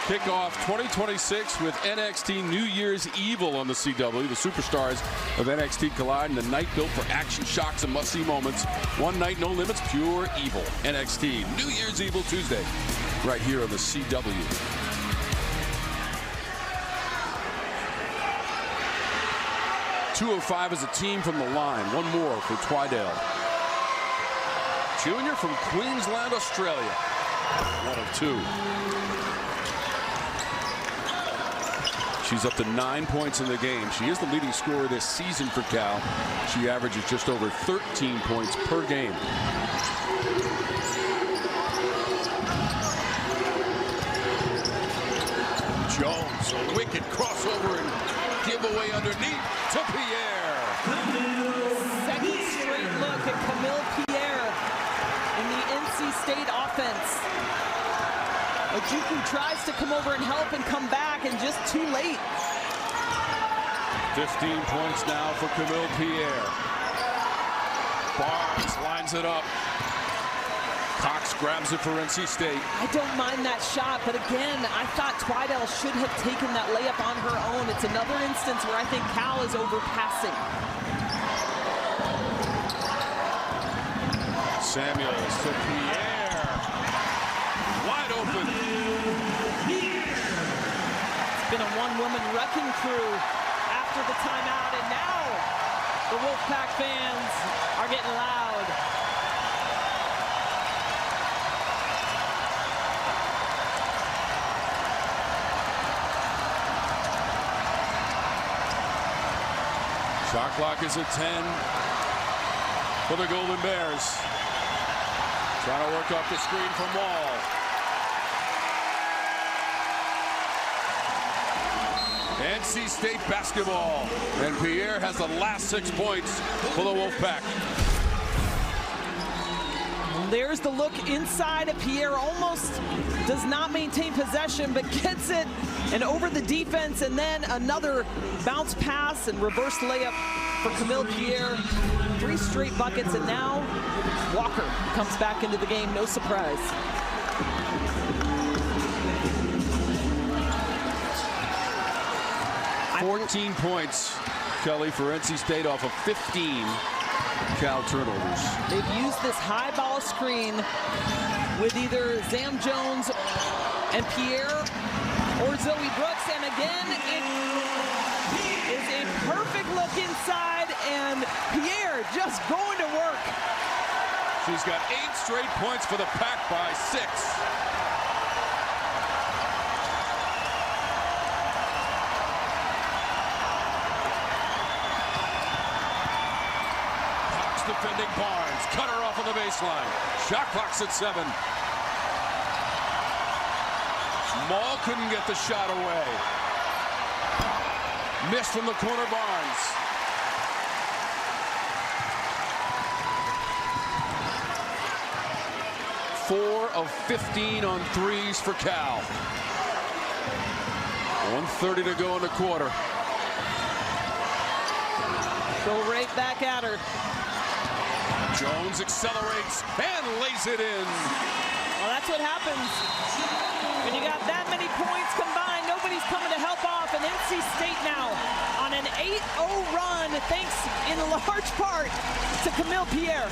Kickoff 2026 with NXT New Year's Evil on the CW. The superstars of NXT collide in a night built for action, shocks, and must-see moments. One night, no limits, pure evil. NXT New Year's Evil Tuesday, right here on the CW. .205 as a team from the line. One more for Twidell. Junior from Queensland, Australia. 1 of 2. She's up to 9 points in the game. She is the leading scorer this season for Cal. She averages just over 13 points per game. Jones, a wicked crossover and giveaway underneath to Pierre. Second straight look at Camille Pierre in the NC State offense. Ojukwu tries to come over and help and come back, and just too late. 15 points now for Camille Pierre. Barnes lines it up. Cox grabs it for NC State. I don't mind that shot, but again, I thought Twidell should have taken that layup on her own. It's another instance where I think Cal is overpassing. Samuels to Pierre. Wide open. It's been a one-woman wrecking crew after the timeout, and now the Wolfpack fans are getting loud. Shot clock is at 10 for the Golden Bears. Trying to work off the screen from Wall. NC State basketball. And Pierre has the last 6 points for the Wolfpack. There's the look inside of Pierre. Almost does not maintain possession, but gets it and over the defense, and then another bounce pass and reverse layup for Camille Pierre. 3 straight buckets, and now Walker comes back into the game. No surprise. $14 points, Kelly, for NC State off of 15 Cal turnovers. They've used this high ball screen with either Zam Jones and Pierre or Zoe Brooks, and again it is a perfect look inside, and Pierre just going to work. She's got 8 straight points for the Pack by 6. Defending Barnes, cut her off on the baseline. Shot clock's at 7. Mall couldn't get the shot away. Missed from the corner, Barnes. of 15 on threes for Cal. 1:30 to go in the quarter. Go right back at her. Jones accelerates and lays it in. Well, that's what happens. When you got that many points combined, nobody's coming to help off. And NC State now on an 8-0 run, thanks in large part to Camille Pierre.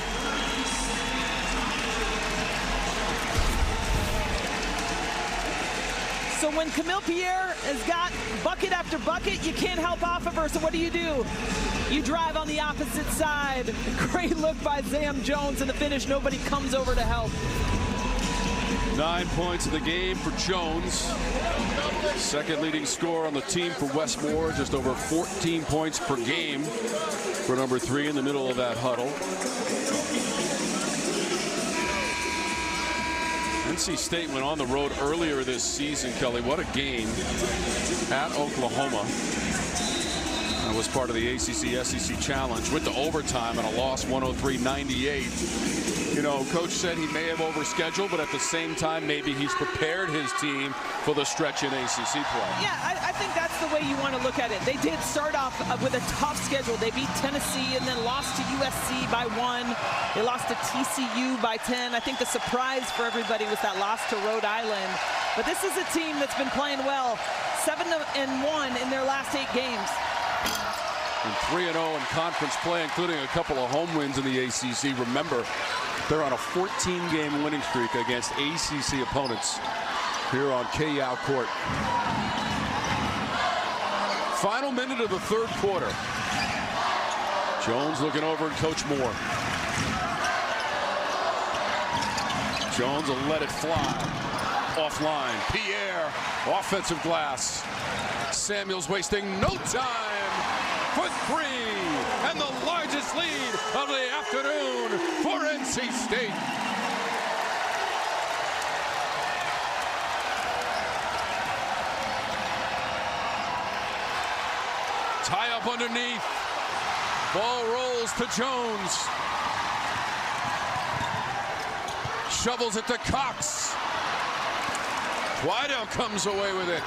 So when Camille Pierre has got bucket after bucket, you can't help off of her. So what do? You drive on the opposite side. Great look by Zam Jones in the finish. Nobody comes over to help. 9 points of the game for Jones. Second leading scorer on the team for Westmore. Just over 14 points per game for number 3 in the middle of that huddle. NC State went on the road earlier this season, Kelly. What a game at Oklahoma. That was part of the ACC-SEC Challenge. Went to overtime and a loss 103-98. You know, Coach said he may have overscheduled, but at the same time, maybe he's prepared his team for the stretch in ACC play. Yeah, I think that's the way you want to look at it. They did start off with a tough schedule. They beat Tennessee and then lost to USC by 1. They lost to TCU by 10. I think the surprise for everybody was that loss to Rhode Island. But this is a team that's been playing well. 7-1 in their last 8 games. And 3-0 in conference play, including a couple of home wins in the ACC. Remember, they're on a 14-game winning streak against ACC opponents here on K-Yow Court. Final minute of the third quarter. Jones looking over at Coach Moore. Jones will let it fly. Offline. Pierre, offensive glass. Samuels wasting no time for 3. And the largest lead of the afternoon for NC State. Tie up underneath. Ball rolls to Jones. Shovels it to Cox. Wydell comes away with it.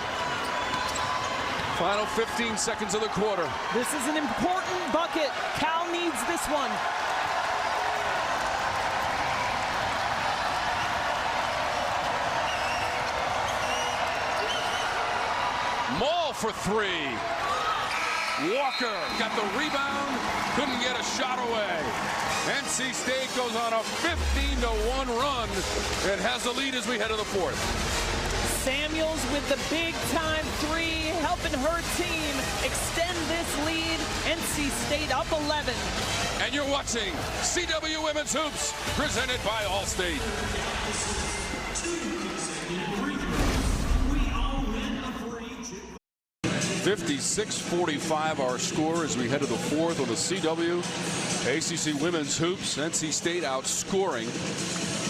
Final 15 seconds of the quarter. This is an important bucket. Cal needs this one. Maul for 3. Walker got the rebound, couldn't get a shot away. NC State goes on a 15-1 run. It has the lead as we head to the fourth. Samuels with the big-time 3, helping her team extend this lead. NC State up 11. And you're watching CW Women's Hoops, presented by Allstate. 56-45 our score as we head to the fourth on the CW. ACC Women's Hoops. NC State outscoring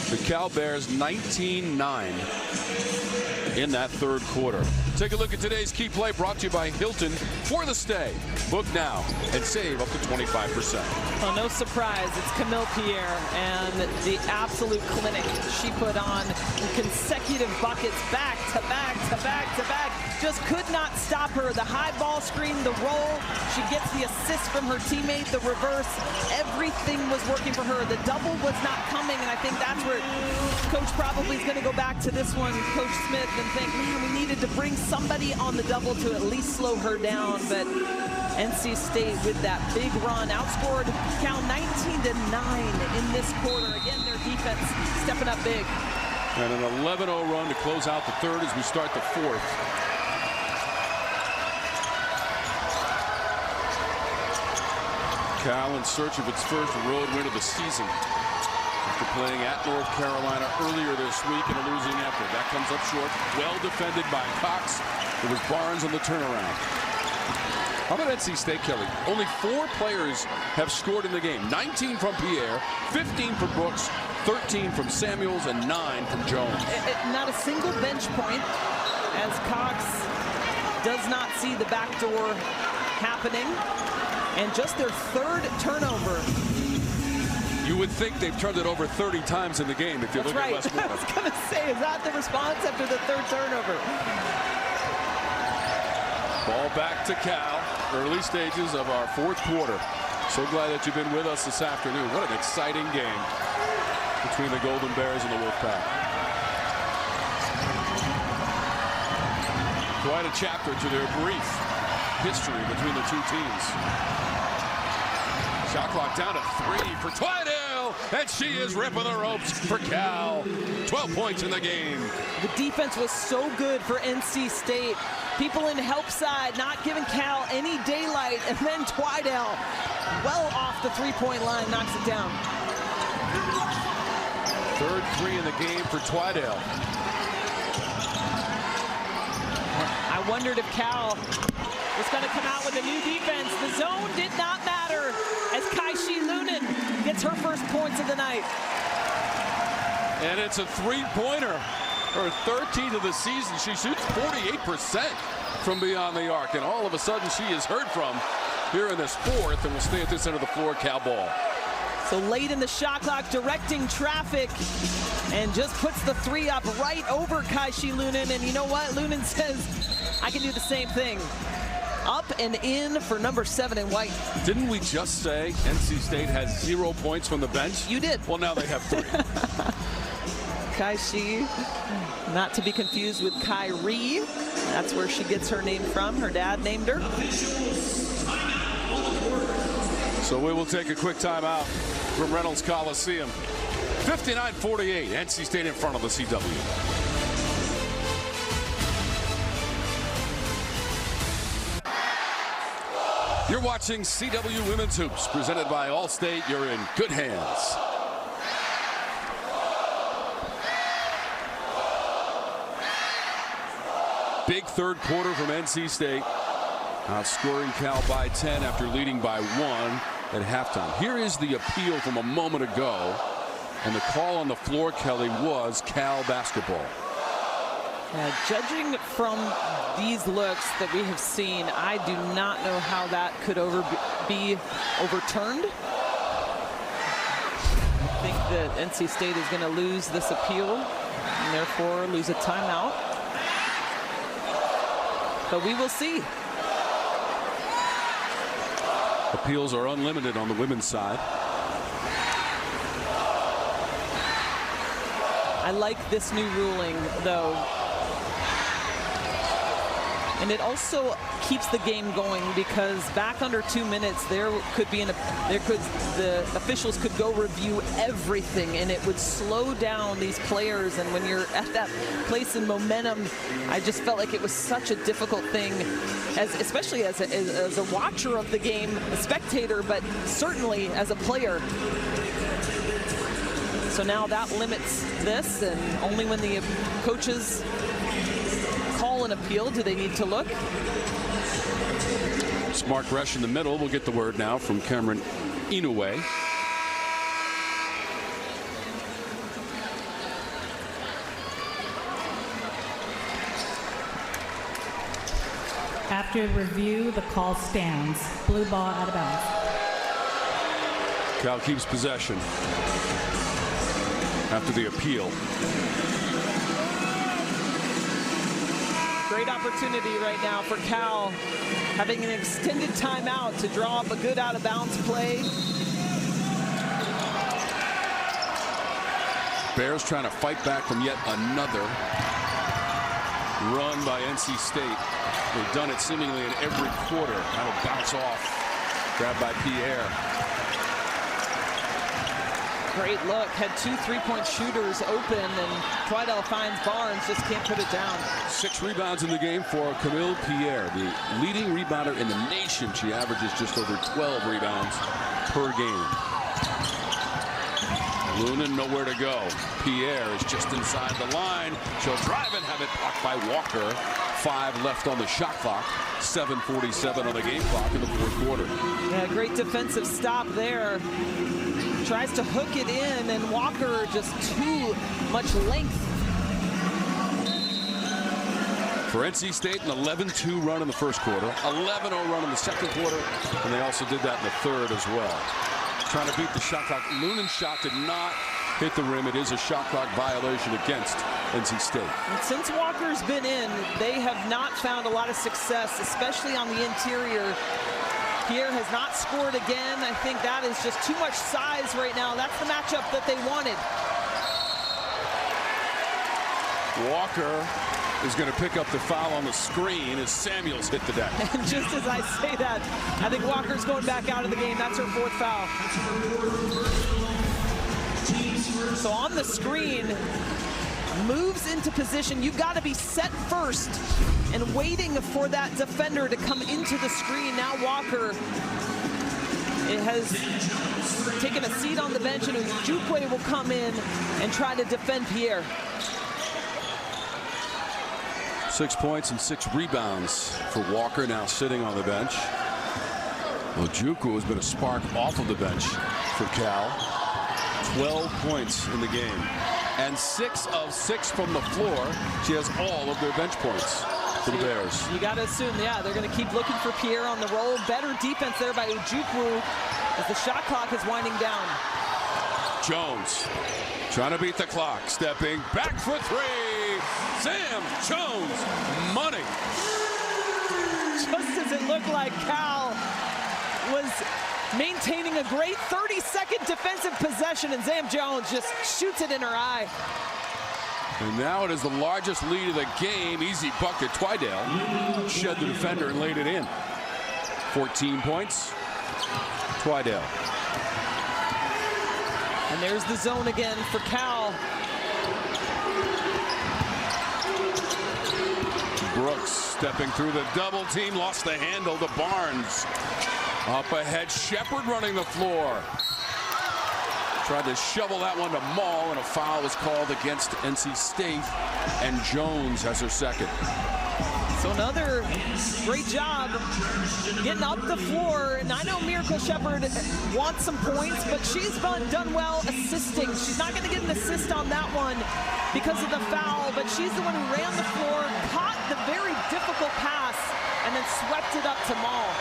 the Cal Bears 19-9 in that third quarter. Take a look at today's key play, brought to you by Hilton for the stay. Book now and save up to 25%. Well, no surprise, it's Camille Pierre and the absolute clinic she put on. Consecutive buckets, back to back to back to back. Just could not stop her. The high ball screen, the roll. She gets the assist from her teammate, the reverse. Everything was working for her. The double was not coming, and I think that's where Coach probably is going to go back to this one, Coach Smith, and think, man, we needed to bring somebody on the double to at least slow her down. But NC State with that big run outscored Cal 19-9 in this quarter. Again, their defense stepping up big. And an 11-0 run to close out the third as we start the fourth. Cal in search of its first road win of the season after playing at North Carolina earlier this week and a losing effort. That comes up short. Well defended by Cox. It was Barnes on the turnaround. How about NC State, Kelly? Only 4 players have scored in the game. 19 from Pierre, 15 from Brooks, 13 from Samuels, and 9 from Jones. Not a single bench point as Cox does not see the backdoor happening. And just their third turnover. You would think they've turned it over 30 times in the game if you look at West Point. I was going to say, is that the response after the third turnover? Ball back to Cal. Early stages of our fourth quarter. So glad that you've been with us this afternoon. What an exciting game between the Golden Bears and the Wolfpack. Quite a chapter to their brief history between the two teams. Shot clock down to 3 for Twydale, and she is ripping the ropes for Cal. 12 points in the game. The defense was so good for NC State. People in help side not giving Cal any daylight, and then Twydale, well off the three-point line, knocks it down. Third three in the game for Twydale. I wondered if Cal was going to come out with a new defense. The zone did not matter as Kaishi Lunan gets her first points of the night. And it's a three-pointer. Her 13th of the season. She shoots 48% from beyond the arc. And all of a sudden she is heard from here in this fourth and will stay at this end of the floor. Cal ball. So late in the shot clock, directing traffic, and just puts the three up right over Kaishi Lunan. And you know what? Lunan says, I can do the same thing. Up and in for number 7 in white. Didn't we just say NC State has 0 points from the bench? You did. Well, now they have 3. Kaishi, not to be confused with Kyrie. That's where she gets her name from. Her dad named her. So we will take a quick timeout from Reynolds Coliseum. 59-48, NC State in front of the CW. You're watching CW Women's Hoops, presented by Allstate. You're in good hands. Big third quarter from NC State. Outscoring Cal by 10 after leading by 1 at halftime. Here is the appeal from a moment ago. And the call on the floor, Kelly, was Cal basketball. Judging from these looks that we have seen, I do not know how that could be overturned. I think that NC State is going to lose this appeal and therefore lose a timeout. But we will see. Appeals are unlimited on the women's side. I like this new ruling, though. And it also keeps the game going, because back under 2 minutes, the officials could go review everything, and it would slow down these players. And when you're at that place in momentum, I just felt like it was such a difficult thing, especially as a watcher of the game, a spectator, but certainly as a player. So now that limits this, and only when the coaches call an appeal do they need to look. Smart rush in the middle. We'll get the word now from Cameron Inoue. After review, the call stands. Blue ball out of bounds. Cal keeps possession after the appeal. Great opportunity right now for Cal, having an extended timeout to draw up a good out-of-bounds play. Bears trying to fight back from yet another run by NC State. They've done it seemingly in every quarter. Kind of bounce off. Grabbed by Pierre. Great look. Had 2 3-point shooters open, and Twydale finds Barnes, just can't put it down. 6 rebounds in the game for Camille Pierre, the leading rebounder in the nation. She averages just over 12 rebounds per game. Lunan nowhere to go. Pierre is just inside the line. She'll drive and have it blocked by Walker. 5 left on the shot clock. 7:47 on the game clock in the fourth quarter. Yeah, great defensive stop there. Tries to hook it in, and Walker just too much length. For NC State, an 11-2 run in the first quarter, 11-0 run in the second quarter, and they also did that in the third as well. trying to beat the shot clock. Loonan's shot did not hit the rim. It is a shot clock violation against NC State. And since Walker's been in, they have not found a lot of success, especially on the interior. Pierre has not scored again. I think that is just too much size right now. That's the matchup that they wanted. Walker is going to pick up the foul on the screen as Samuels hit the deck. And just as I say that, I think Walker's going back out of the game. That's her 4th foul. So on the screen, moves into position. You've got to be set first and waiting for that defender to come into the screen. Now Walker has taken a seat on the bench, and Ojukwu will come in and try to defend Pierre. 6 points and 6 rebounds for Walker, now sitting on the bench. Ojukwu has been a spark off of the bench for Cal. 12 points in the game. And 6 of 6 from the floor. She has all of their bench points for the Bears. You got to assume, yeah, they're going to keep looking for Pierre on the roll. Better defense there by Ojukwu as the shot clock is winding down. Jones trying to beat the clock. Stepping back for 3. Sam Jones, money. Just as it looked like Cal was maintaining a great 30-second defensive possession, and Sam Jones just shoots it in her eye. And now it is the largest lead of the game. Easy bucket. Twydale shed the defender and laid it in. 14 points. Twydale. And there's the zone again for Cal. Brooks stepping through the double team, lost the handle to Barnes. Up ahead, Shepard running the floor. Tried to shovel that one to Maul, and a foul was called against NC State, and Jones has her second. So another great job getting up the floor. And I know Miracle Shepard wants some points, but she's done well assisting. She's not going to get an assist on that one because of the foul, but she's the one who ran the floor, caught the very difficult pass, and then swept it up to Maul.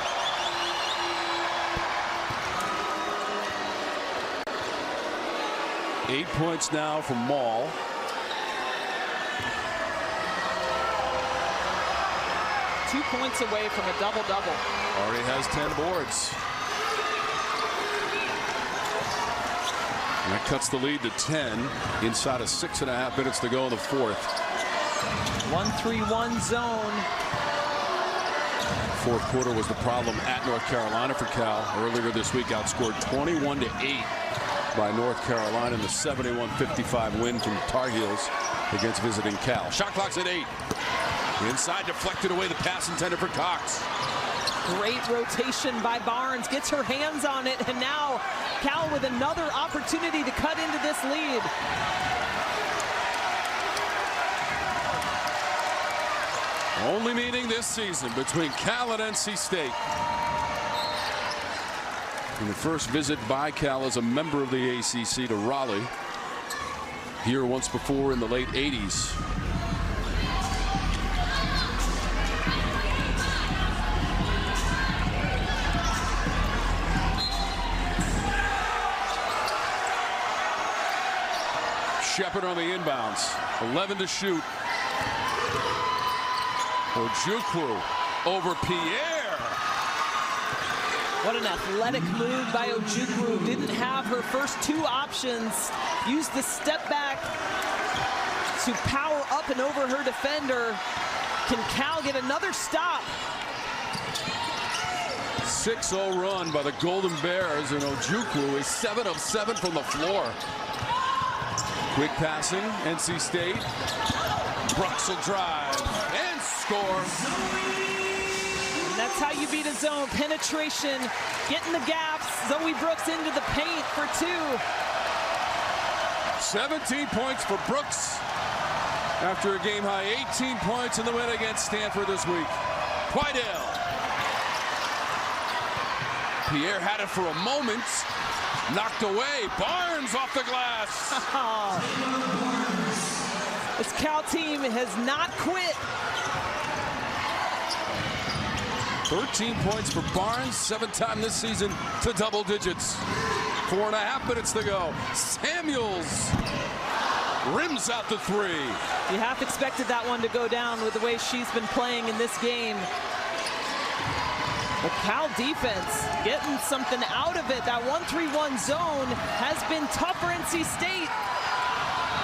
Eight points now from Maul. Two points away from a double-double. Already has 10 boards. And that cuts the lead to 10 inside of 6.5 minutes to go in the fourth. 1-3-1 zone. Fourth quarter was the problem at North Carolina for Cal. Earlier this week, outscored 21-8 by North Carolina in the 71-55 win from Tar Heels against visiting Cal. Shot clock's at 8. Inside, deflected away, the pass intended for Cox. Great rotation by Barnes, gets her hands on it, and now Cal with another opportunity to cut into this lead. Only meeting this season between Cal and NC State. In the first visit by Cal as a member of the ACC to Raleigh. Here once before in the late 80s. Shepard on the inbounds. 11 to shoot. Ojukwu over Pierre. What an athletic move by Ojukwu. Didn't have her first two options. Used the step back to power up and over her defender. Can Cal get another stop? 6-0 run by the Golden Bears, and Ojukwu is 7 of 7 from the floor. Quick passing, NC State. Brooks will drive and score. And that's how you beat a zone. Penetration, getting the gaps. Zoe Brooks into the paint for 2. 17 points for Brooks after a game high 18 points in the win against Stanford this week. Twydale. Pierre had it for a moment. Knocked away. Barnes off the glass. This Cal team has not quit. 13 points for Barnes, 7th time this season to double digits. 4.5 minutes to go. Samuels rims out the three. You half expected that one to go down with the way she's been playing in this game. The Cal defense getting something out of it. That 1-3-1 zone has been tough for NC State.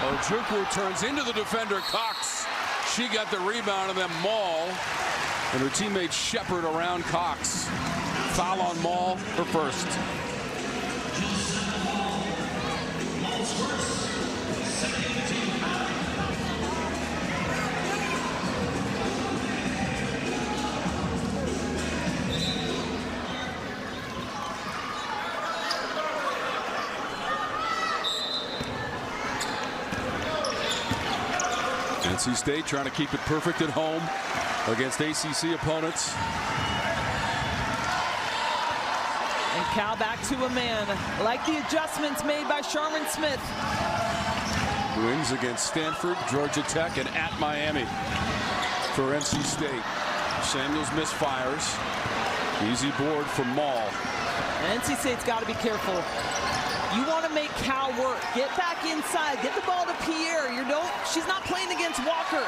Ojukwu turns into the defender, Cox. She got the rebound, and then Maul and her teammate Shepard around Cox. Foul on Maul, her first. NC State trying to keep it perfect at home against ACC opponents. And Cal back to a man. Like the adjustments made by Sharman Smith. Wins against Stanford, Georgia Tech, and at Miami for NC State. Samuels misfires. Easy board for Maul. NC State's got to be careful. You want to make Cal work. Get back inside. Get the ball to Pierre. She's not playing against Walker.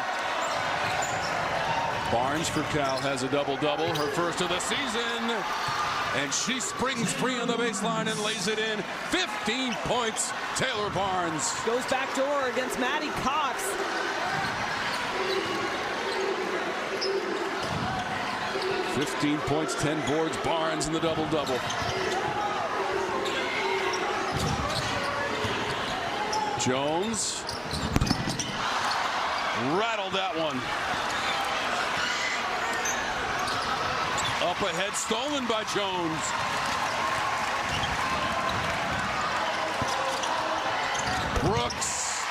Barnes for Cal has a double-double, her first of the season. And she springs free on the baseline and lays it in. 15 points, Taylor Barnes. Goes back door against Maddie Cox. $15 points, 10 boards, Barnes in the double-double. Jones rattled that one. Up ahead, stolen by Jones. Brooks.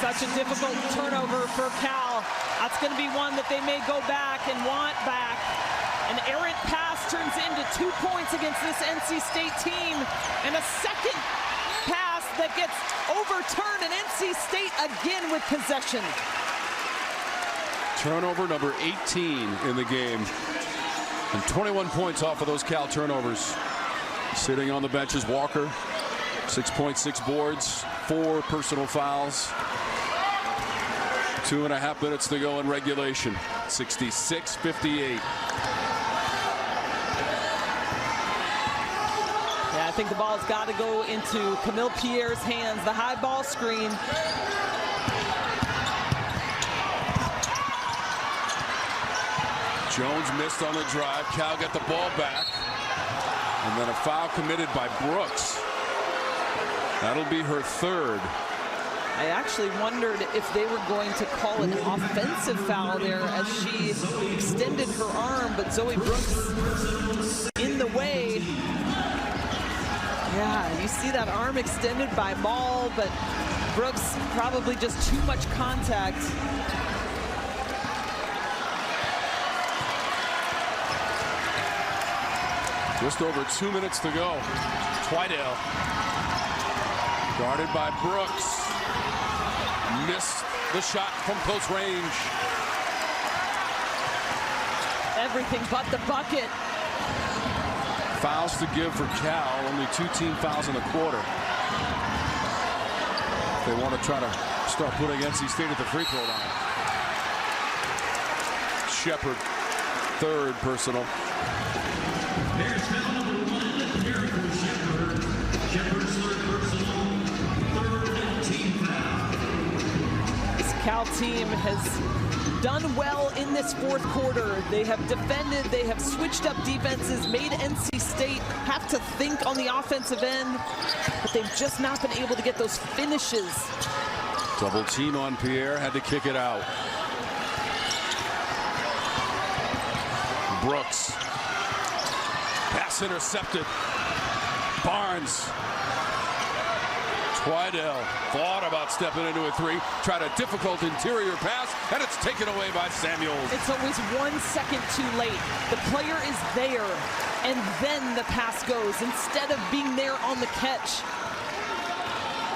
Such a difficult turnover for Cal. That's going to be one that they may go back and want back. An errant pass turns into 2 points against this NC State team, and a second pass that gets overturned, and NC State again with possession. Turnover number 18 in the game, and 21 points off of those Cal turnovers. Sitting on the bench is Walker, 6.6 boards, 4 personal fouls. 2.5 minutes to go in regulation. 66-58. I think the ball's got to go into Camille Pierre's hands. The high ball screen. Jones missed on the drive. Cal got the ball back. And then a foul committed by Brooks. That'll be her third. I actually wondered if they were going to call an offensive foul there as she extended her arm, but Zoe Brooks in the way. Yeah, you see that arm extended by Maul, but Brooks probably just too much contact. Just over 2 minutes to go. Twydale guarded by Brooks. Missed the shot from close range. Everything but the bucket. Fouls to give for Cal. Only 2 team fouls in the quarter. They want to try to start putting NC State at the free throw line. Shepard, third personal. This Cal team has done well in this fourth quarter. They have defended, they have switched up defenses, made NC State have to think on the offensive end, but they've just not been able to get those finishes. Double team on Pierre, had to kick it out. Brooks. Pass intercepted. Barnes. Twydale thought about stepping into a three. Tried a difficult interior pass, and it's taken away by Samuels. It's always 1 second too late. The player is there, and then the pass goes instead of being there on the catch.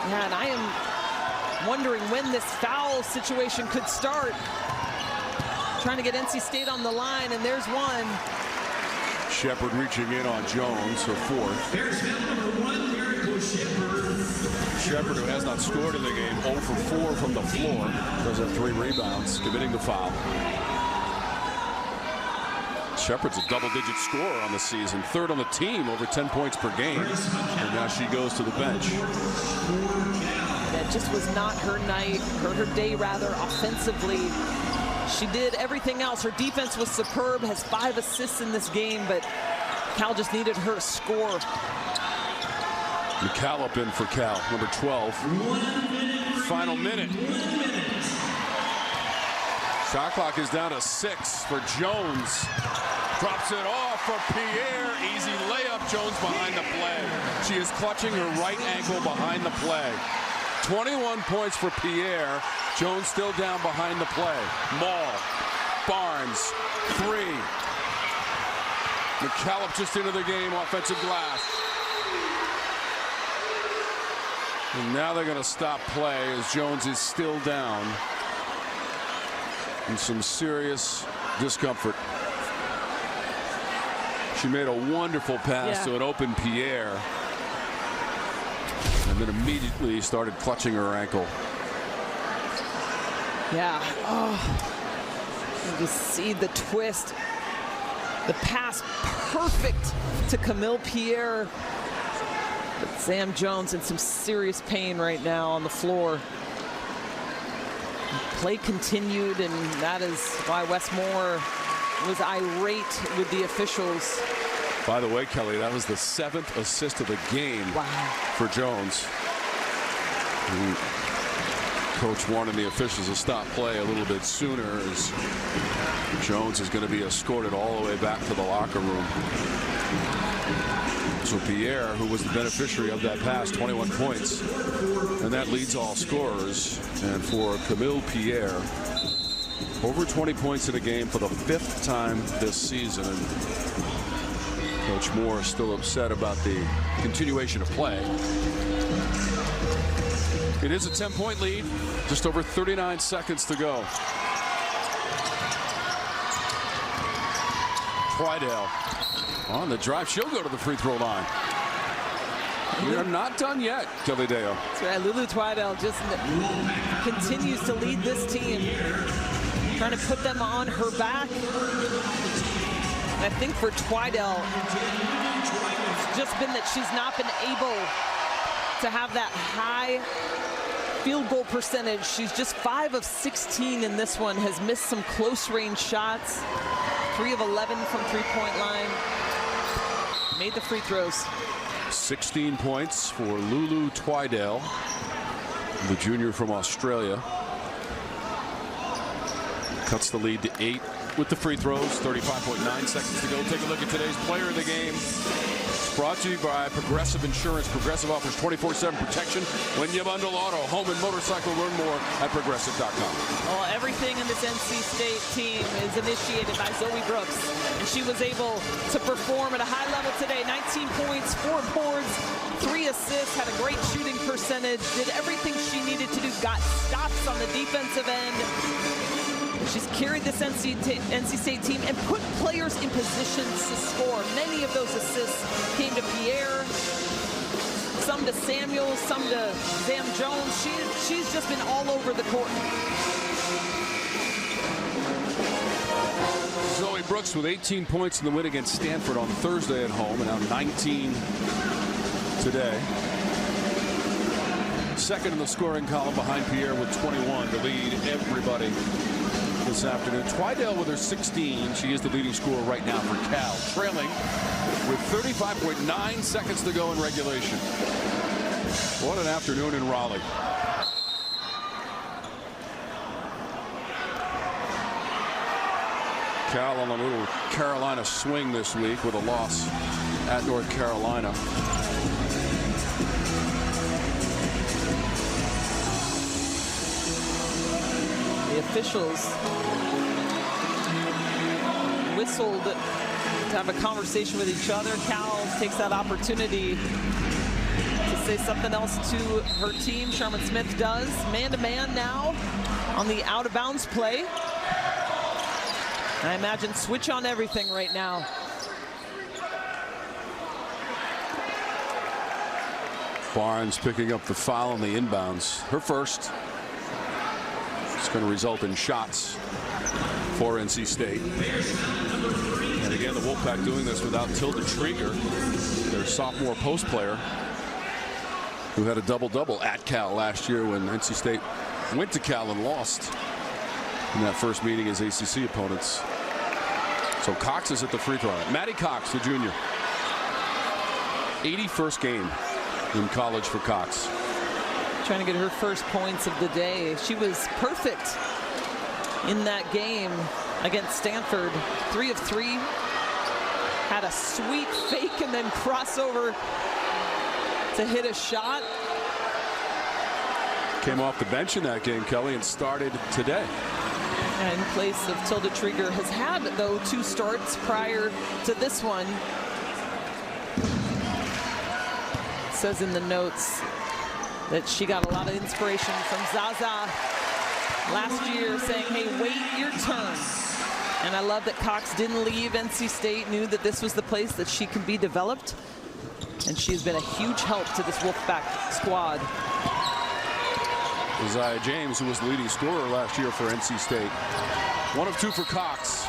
Yeah, and I am wondering when this foul situation could start. Trying to get NC State on the line, and there's one. Shepard reaching in on Jones, her fourth. There's number 1, Miracle Shepard. Shepard, who has not scored in the game, 0 for 4 from the floor. Does have 3 rebounds, committing the foul. Shepard's a double-digit scorer on the season, 3rd on the team, over 10 points per game. And now she goes to the bench. That just was not her night, or her day rather, offensively. She did everything else. Her defense was superb, has 5 assists in this game, but Cal just needed her to score. McCallop in for Cal, number 12. 1 minute. Final minute. 1 minute. Shot clock is down to 6 for Jones. Drops it off for Pierre. Easy layup. Jones behind the play. She is clutching her right ankle behind the play. 21 points for Pierre. Jones still down behind the play. Maul. Barnes. 3. McCallop just into the game. Offensive glass. And now they're going to stop play as Jones is still down. And some serious discomfort. She made a wonderful pass to an open Pierre. And then immediately started clutching her ankle. Yeah. Oh. You just see the twist. The pass perfect to Camille Pierre. But Sam Jones in some serious pain right now on the floor. Play continued, and that is why Westmore was irate with the officials. By the way, Kelly, that was the 7th assist of the game for Jones. Coach wanted the officials to stop play a little bit sooner, as Jones is going to be escorted all the way back to the locker room. So Pierre, who was the beneficiary of that pass, 21 points. And that leads all scorers. And for Camille Pierre, over 20 points in a game for the 5th time this season. And Coach Moore is still upset about the continuation of play. It is a 10-point lead. Just over 39 seconds to go. Twydale on the drive. She'll go to the free throw line. We are not done yet, Kelly Deo. That's right. Lulu Twydale just continues to lead this team, trying to put them on her back. And I think for Twydale, it's just been that she's not been able to have that high field goal percentage. She's just 5 of 16 in this one, has missed some close range shots. 3 of 11 from three-point line. Made the free throws. 16 points for Lulu Twydale, the junior from Australia. Cuts the lead to 8 with the free throws. 35.9 seconds to go. Take a look at today's player of the game. It's brought to you by Progressive Insurance. Progressive offers 24/7 protection when you bundle auto, home, and motorcycle. Learn more at progressive.com. Well, everything in this NC State team is initiated by Zoe Brooks, and she was able to perform at a high level today. 19 points, 4 boards, 3 assists, had a great shooting percentage, did everything she needed to do, got stops on the defensive end. She's carried this NC State team and put players in positions to score. Many of those assists came to Pierre, some to Samuel, some to Sam Jones. She's just been all over the court. Zoe Brooks with 18 points in the win against Stanford on Thursday at home, and now 19 today. Second in the scoring column behind Pierre with 21 to lead everybody this afternoon. Twydale with her 16. She is the leading scorer right now for Cal, trailing with 35.9 seconds to go in regulation. What an afternoon in Raleigh. Cal on a little Carolina swing this week with a loss at North Carolina. The officials whistled to have a conversation with each other. Cal takes that opportunity to say something else to her team. Sherman Smith does. Man-to-man now on the out-of-bounds play. I imagine switch on everything right now. Barnes picking up the foul on the inbounds. Her first. It's going to result in shots for NC State. And again, the Wolfpack doing this without Tilda Trieger, their sophomore post player, who had a double-double at Cal last year when NC State went to Cal and lost in that first meeting as ACC opponents. So Cox is at the free throw line. Maddie Cox, the junior. 81st game in college for Cox. Trying to get her first points of the day. She was perfect in that game against Stanford. 3 of 3. Had a sweet fake and then crossover to hit a shot. Came off the bench in that game, Kelly, and started today. In place of Tilda Trieger. Has had, though, 2 starts prior to this one. It says in the notes that she got a lot of inspiration from Zaza last year, saying, hey, wait your turn. And I love that Cox didn't leave NC State, knew that this was the place that she can be developed. And she's been a huge help to this Wolfpack squad. Isaiah James, who was the leading scorer last year for NC State. 1 of 2 for Cox.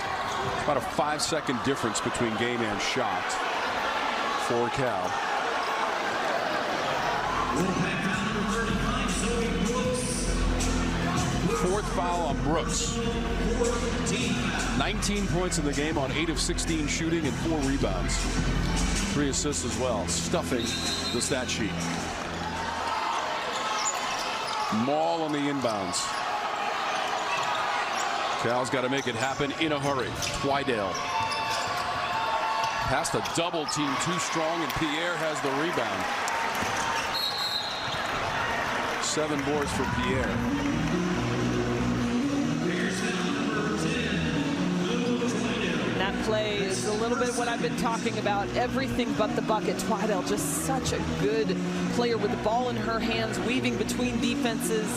About a 5-second difference between game and shot for Cal. Fourth foul on Brooks. 19 points in the game on 8 of 16 shooting and 4 rebounds. 3 assists as well, stuffing the stat sheet. Maul on the inbounds. Cal's got to make it happen in a hurry. Twydale. Past a double team, too strong, and Pierre has the rebound. 7 boards for Pierre. That play is a little bit what I've been talking about. Everything but the bucket. Twydale, just such a good player with the ball in her hands, weaving between defenses.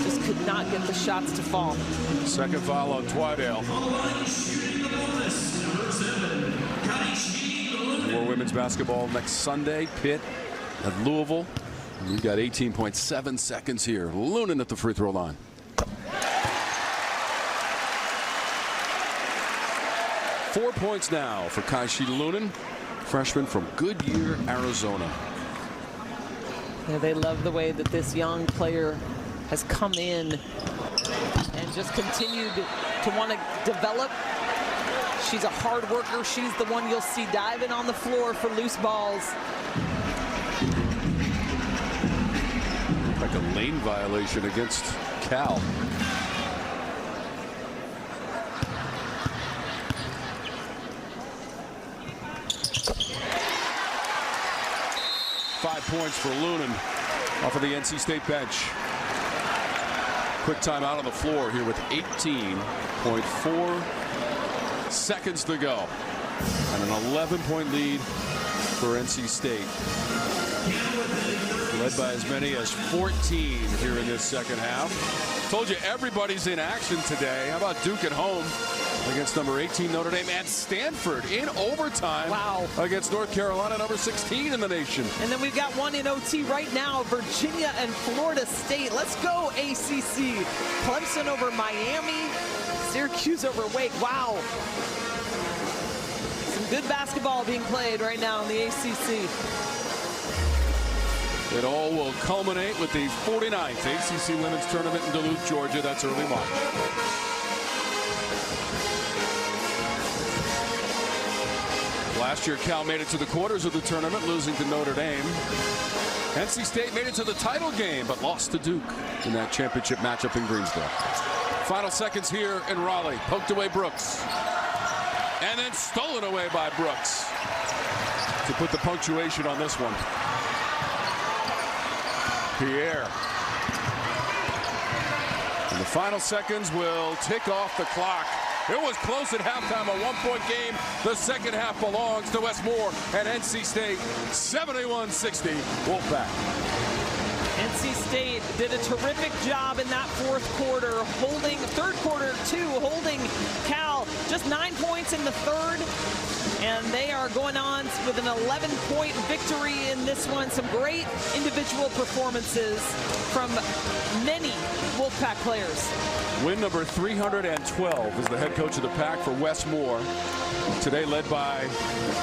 Just could not get the shots to fall. Second foul on Twydale. More women's basketball next Sunday. Pitt at Louisville. And we've got 18.7 seconds here. Lunan at the free throw line. Four points now for Kaishi Lunan, freshman from Goodyear, Arizona. Yeah, they love the way that this young player has come in and just continued to want to develop. She's a hard worker. She's the one you'll see diving on the floor for loose balls. Like a lane violation against Cal. Points for Lunan off of the NC State bench. Quick timeout on the floor here with 18.4 seconds to go. And an 11-point lead for NC State. Led by as many as 14 here in this second half. Told you everybody's in action today. How about Duke at home against number 18 Notre Dame, and Stanford in overtime against North Carolina, number 16 in the nation. And then we've got one in OT right now, Virginia and Florida State. Let's go ACC. Clemson over Miami, Syracuse over Wake. Wow. Some good basketball being played right now in the ACC. It all will culminate with the 49th ACC Women's Tournament in Duluth, Georgia. That's early March. Last year, Cal made it to the quarters of the tournament, losing to Notre Dame. NC State made it to the title game, but lost to Duke in that championship matchup in Greensboro. Final seconds here in Raleigh. Poked away Brooks. And then stolen away by Brooks to put the punctuation on this one. Pierre. And the final seconds will tick off the clock. It was close at halftime, a one-point game. The second half belongs to Westmore and NC State, 71-60, Wolfpack. NC State did a terrific job in that fourth quarter, holding, third quarter too, holding Cal just 9 points in the third. And they are going on with an 11-point victory in this one. Some great individual performances from many Wolfpack players. Win number 312 is the head coach of the Pack for Wes Moore. Today led by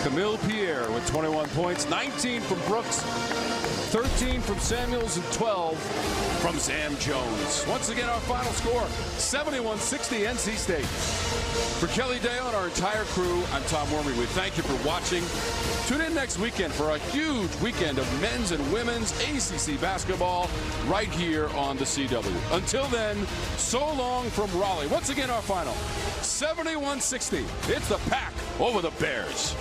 Camille Pierre with 21 points, 19 from Brooks, 13 from Samuels, and 12 from Sam Jones. Once again, our final score, 71-60 NC State. For Kelly Dale and our entire crew, I'm Tom Wormy. We thank you for watching. Tune in next weekend for a huge weekend of men's and women's ACC basketball right here on the CW. Until then, so long from Raleigh. Once again, our final, 71-60. It's the Pack over the Bears.